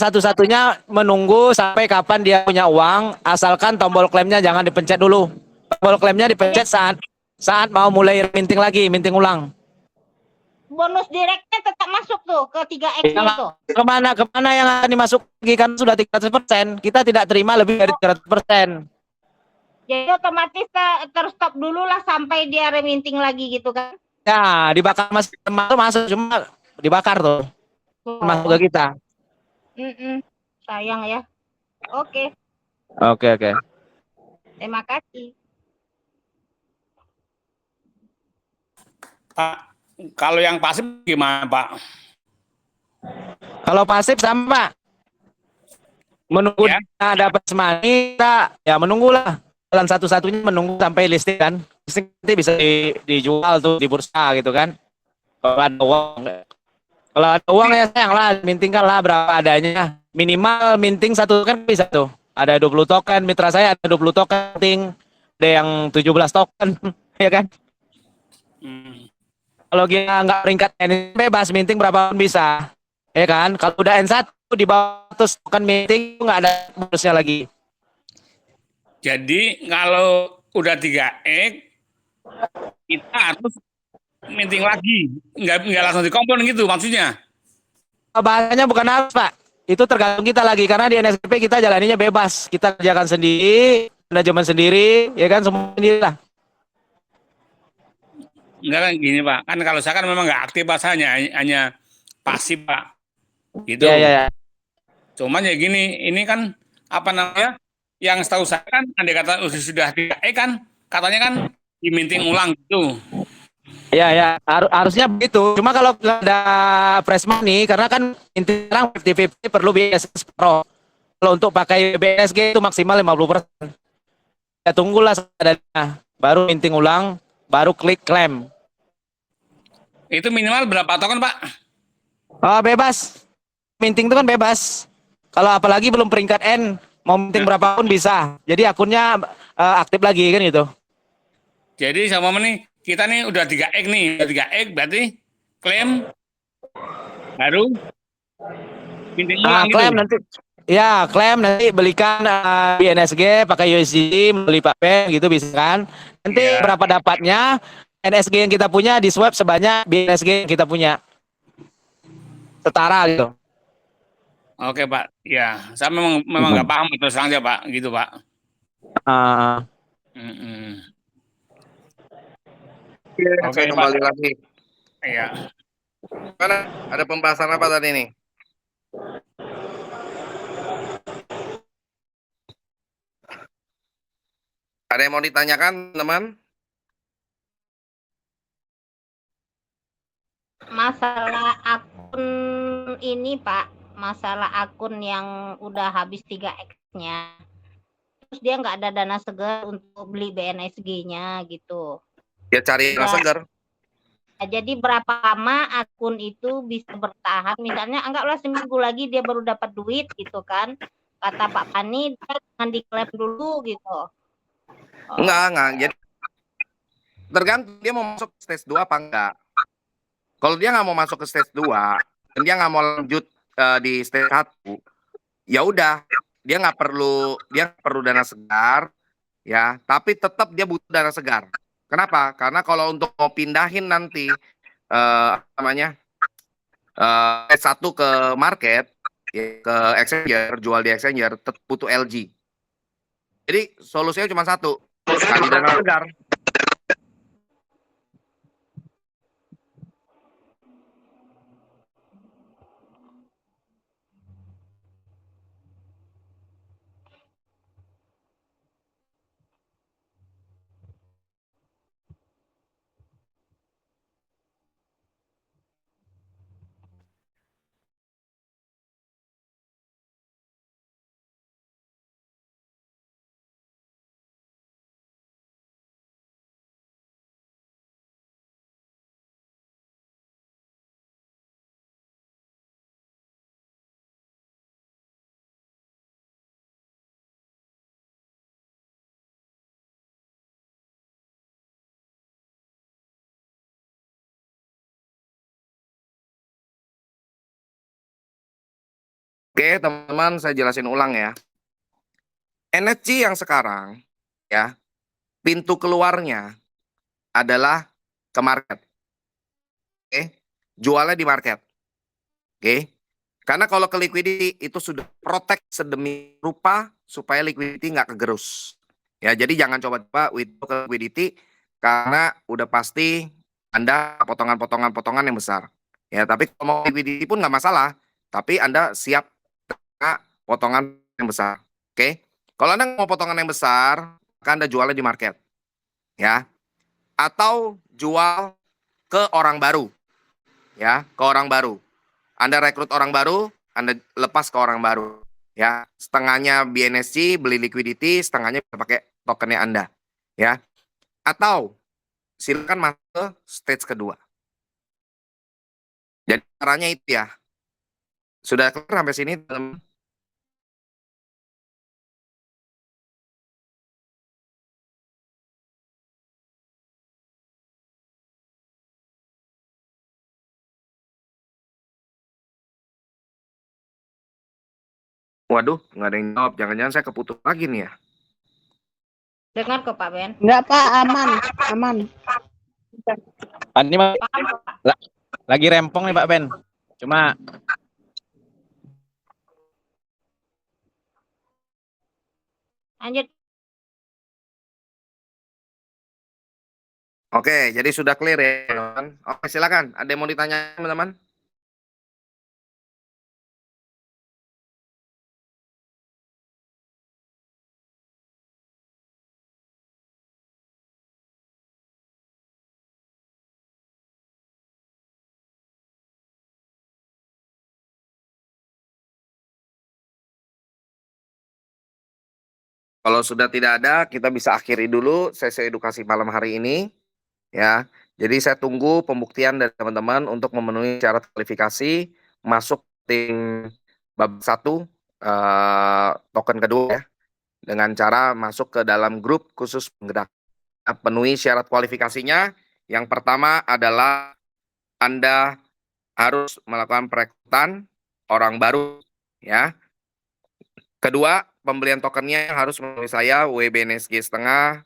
N: satu-satunya menunggu sampai kapan dia punya uang, asalkan tombol klaimnya jangan dipencet dulu. Tombol klaimnya dipencet saat mau mulai minting lagi, minting ulang.
D: Bonus direknya tetap masuk tuh ke 3x-nya itu.
N: Kemana yang akan dimasuk lagi, kan sudah 300%. Kita tidak terima lebih dari 300%.
D: Jadi otomatis terstop dulu lah sampai dia reminting lagi gitu kan?
N: Ya, dibakar masuk cuma dibakar tuh. Masuk ke kita.
D: Sayang ya. Oke. Terima kasih.
H: Pak, kalau yang pasif gimana Pak?
N: Kalau pasif sama Pak. menunggu
H: Ya.
N: dapat semani, kita ya menunggulah. Jalan satu-satunya menunggu sampai listing kan. Listing nanti bisa dijual tuh di bursa gitu kan. Kalau ada uang. Kalau ada uang ya sayang lah, mintingkan lah berapa adanya. Minimal minting satu kan bisa tuh. Ada 20 token, mitra saya ada 20 token minting. Ada yang 17 token, ya kan? Kalau kita nggak peringkat N bebas minting berapa pun bisa. Ya kan? Kalau udah N1 di bawah terus token minting nggak ada bonusnya lagi.
H: Jadi kalau udah 3X kita harus minting lagi, nggak langsung dikompon gitu maksudnya.
N: Bahasanya bukan harus Pak, itu tergantung kita lagi karena di NSDP kita jalaninya bebas, kita kerjakan sendiri, manajemen sendiri, ya kan semua sendiri lah.
H: Enggak kan gini Pak, kan kalau saya kan memang nggak aktif bahasanya, hanya pasif Pak, gitu.
N: Ya.
H: Cuman ya gini, ini kan apa namanya? Yang setahu saya kan, andai kata sudah 3X kan, katanya kan diminting ulang gitu.
N: Ya, harusnya begitu. Cuma kalau nggak ada fresh money, karena kan intinya 50-50 perlu BSS Pro. Kalau untuk pakai BSG itu maksimal 50%. Ya tunggulah adanya, baru minting ulang, baru klik klaim.
H: Itu minimal berapa token Pak?
N: Oh, bebas. Minting itu kan bebas. Kalau apalagi belum peringkat N, mau minting berapapun bisa. Jadi akunnya aktif lagi kan gitu.
H: Jadi sama nih, kita nih udah 3X nih, udah 3X berarti klaim baru minting ulang
N: Klaim
H: gitu.
N: nanti. Ya, klaim nanti belikan di NSG pakai USDT, beli Pak Ben gitu bisa kan. Nanti berapa dapatnya NSG yang kita punya di swap sebanyak BNSG yang kita punya. Setara gitu.
H: Oke Pak, ya saya memang nggak paham terus terang aja Pak, gitu Pak.
C: Oke, saya kembali lagi.
H: Iya.
C: Mana ada pembahasan apa tadi nih? Ada yang mau ditanyakan, teman?
D: Masalah akun ini Pak, masalah akun yang udah habis 3X-nya. Terus dia nggak ada dana segar untuk beli BNSG-nya gitu.
C: Ya cari dana segar.
D: Jadi berapa lama akun itu bisa bertahan? Misalnya anggaplah seminggu lagi dia baru dapat duit gitu kan. Kata Pak Pani, dia jangan diklaim dulu gitu.
C: Enggak. Jadi tergantung dia mau masuk ke stage 2 apa enggak. Kalau dia nggak mau masuk ke stage 2 dan dia nggak mau lanjut di stage 1, ya udah dia nggak perlu dana segar ya, tapi tetap dia butuh dana segar. Kenapa? Karena kalau untuk mau pindahin nanti S1 ke market ya, ke exchanger, jual di exchanger, tetap butuh LG. Jadi solusinya cuma satu, cari dana segar. Oke, teman-teman, saya jelasin ulang ya. NSG yang sekarang, ya, pintu keluarnya adalah ke market. Oke, jualnya di market. Oke, karena kalau ke liquidity itu sudah protect sedemikian rupa supaya liquidity nggak kegerus. Ya, jadi jangan coba-coba withdraw ke liquidity karena udah pasti Anda potongan-potongan yang besar. Ya, tapi kalau mau liquidity pun nggak masalah, tapi Anda siap potongan yang besar. Oke. Kalau Anda mau potongan yang besar, maka Anda jualnya di market. Ya. Atau jual ke orang baru. Ya, ke orang baru. Anda rekrut orang baru, Anda lepas ke orang baru. Ya, setengahnya BNSG beli liquidity, setengahnya bisa pakai tokennya Anda. Ya. Atau silakan masuk ke stage kedua. Jadi caranya itu ya. Sudah clear sampai sini, teman-teman? Waduh, nggak ada yang jawab. Jangan-jangan saya keputus lagi nih ya.
D: Dengar kok Pak Ben.
A: Enggak Pak, aman, aman.
N: Ini lagi rempong nih Pak Ben. Cuma
D: Lanjut.
C: Oke, jadi sudah clear ya, teman-teman. Oke, silakan. Ada yang mau ditanya, teman-teman? Kalau sudah tidak ada, kita bisa akhiri dulu sesi edukasi malam hari ini. Ya, jadi saya tunggu pembuktian dari teman-teman untuk memenuhi syarat kualifikasi masuk tim babak 1 token kedua ya, dengan cara masuk ke dalam grup khusus penggerak. Penuhi syarat kualifikasinya. Yang pertama adalah Anda harus melakukan perekrutan orang baru ya. Kedua, pembelian tokennya harus melalui saya WBNSG setengah,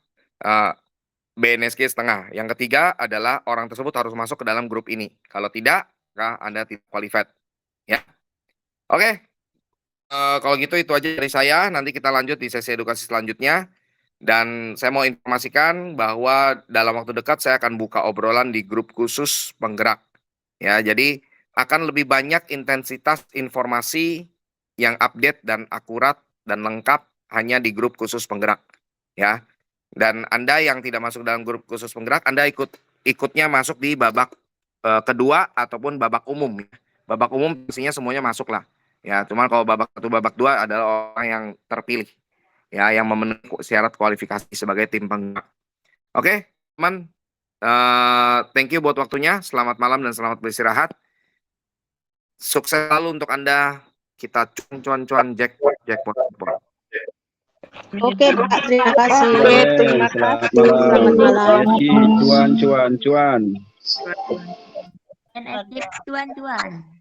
C: BNSG setengah. Yang ketiga adalah orang tersebut harus masuk ke dalam grup ini. Kalau tidak, maka Anda tidak qualified. Ya, oke. Kalau gitu itu aja dari saya. Nanti kita lanjut di sesi edukasi selanjutnya. Dan saya mau informasikan bahwa dalam waktu dekat saya akan buka obrolan di grup khusus penggerak. Ya, jadi akan lebih banyak intensitas informasi yang update dan akurat dan lengkap hanya di grup khusus penggerak. Ya. Dan Anda yang tidak masuk dalam grup khusus penggerak, Anda ikutnya masuk di babak kedua ataupun babak umum. Babak umum pastinya semuanya masuk lah. Ya, cuman kalau babak 1, babak 2 adalah orang yang terpilih. Ya, yang memenuhi syarat kualifikasi sebagai tim penggerak. Oke, teman. Thank you buat waktunya. Selamat malam dan selamat beristirahat. Sukses selalu untuk Anda. Kita cuan-cuan jackpot.
A: Oke Pak, terima kasih.
L: Terima kasih.
A: Selamat malam.
L: Cuan.
D: NSG cuan-cuan.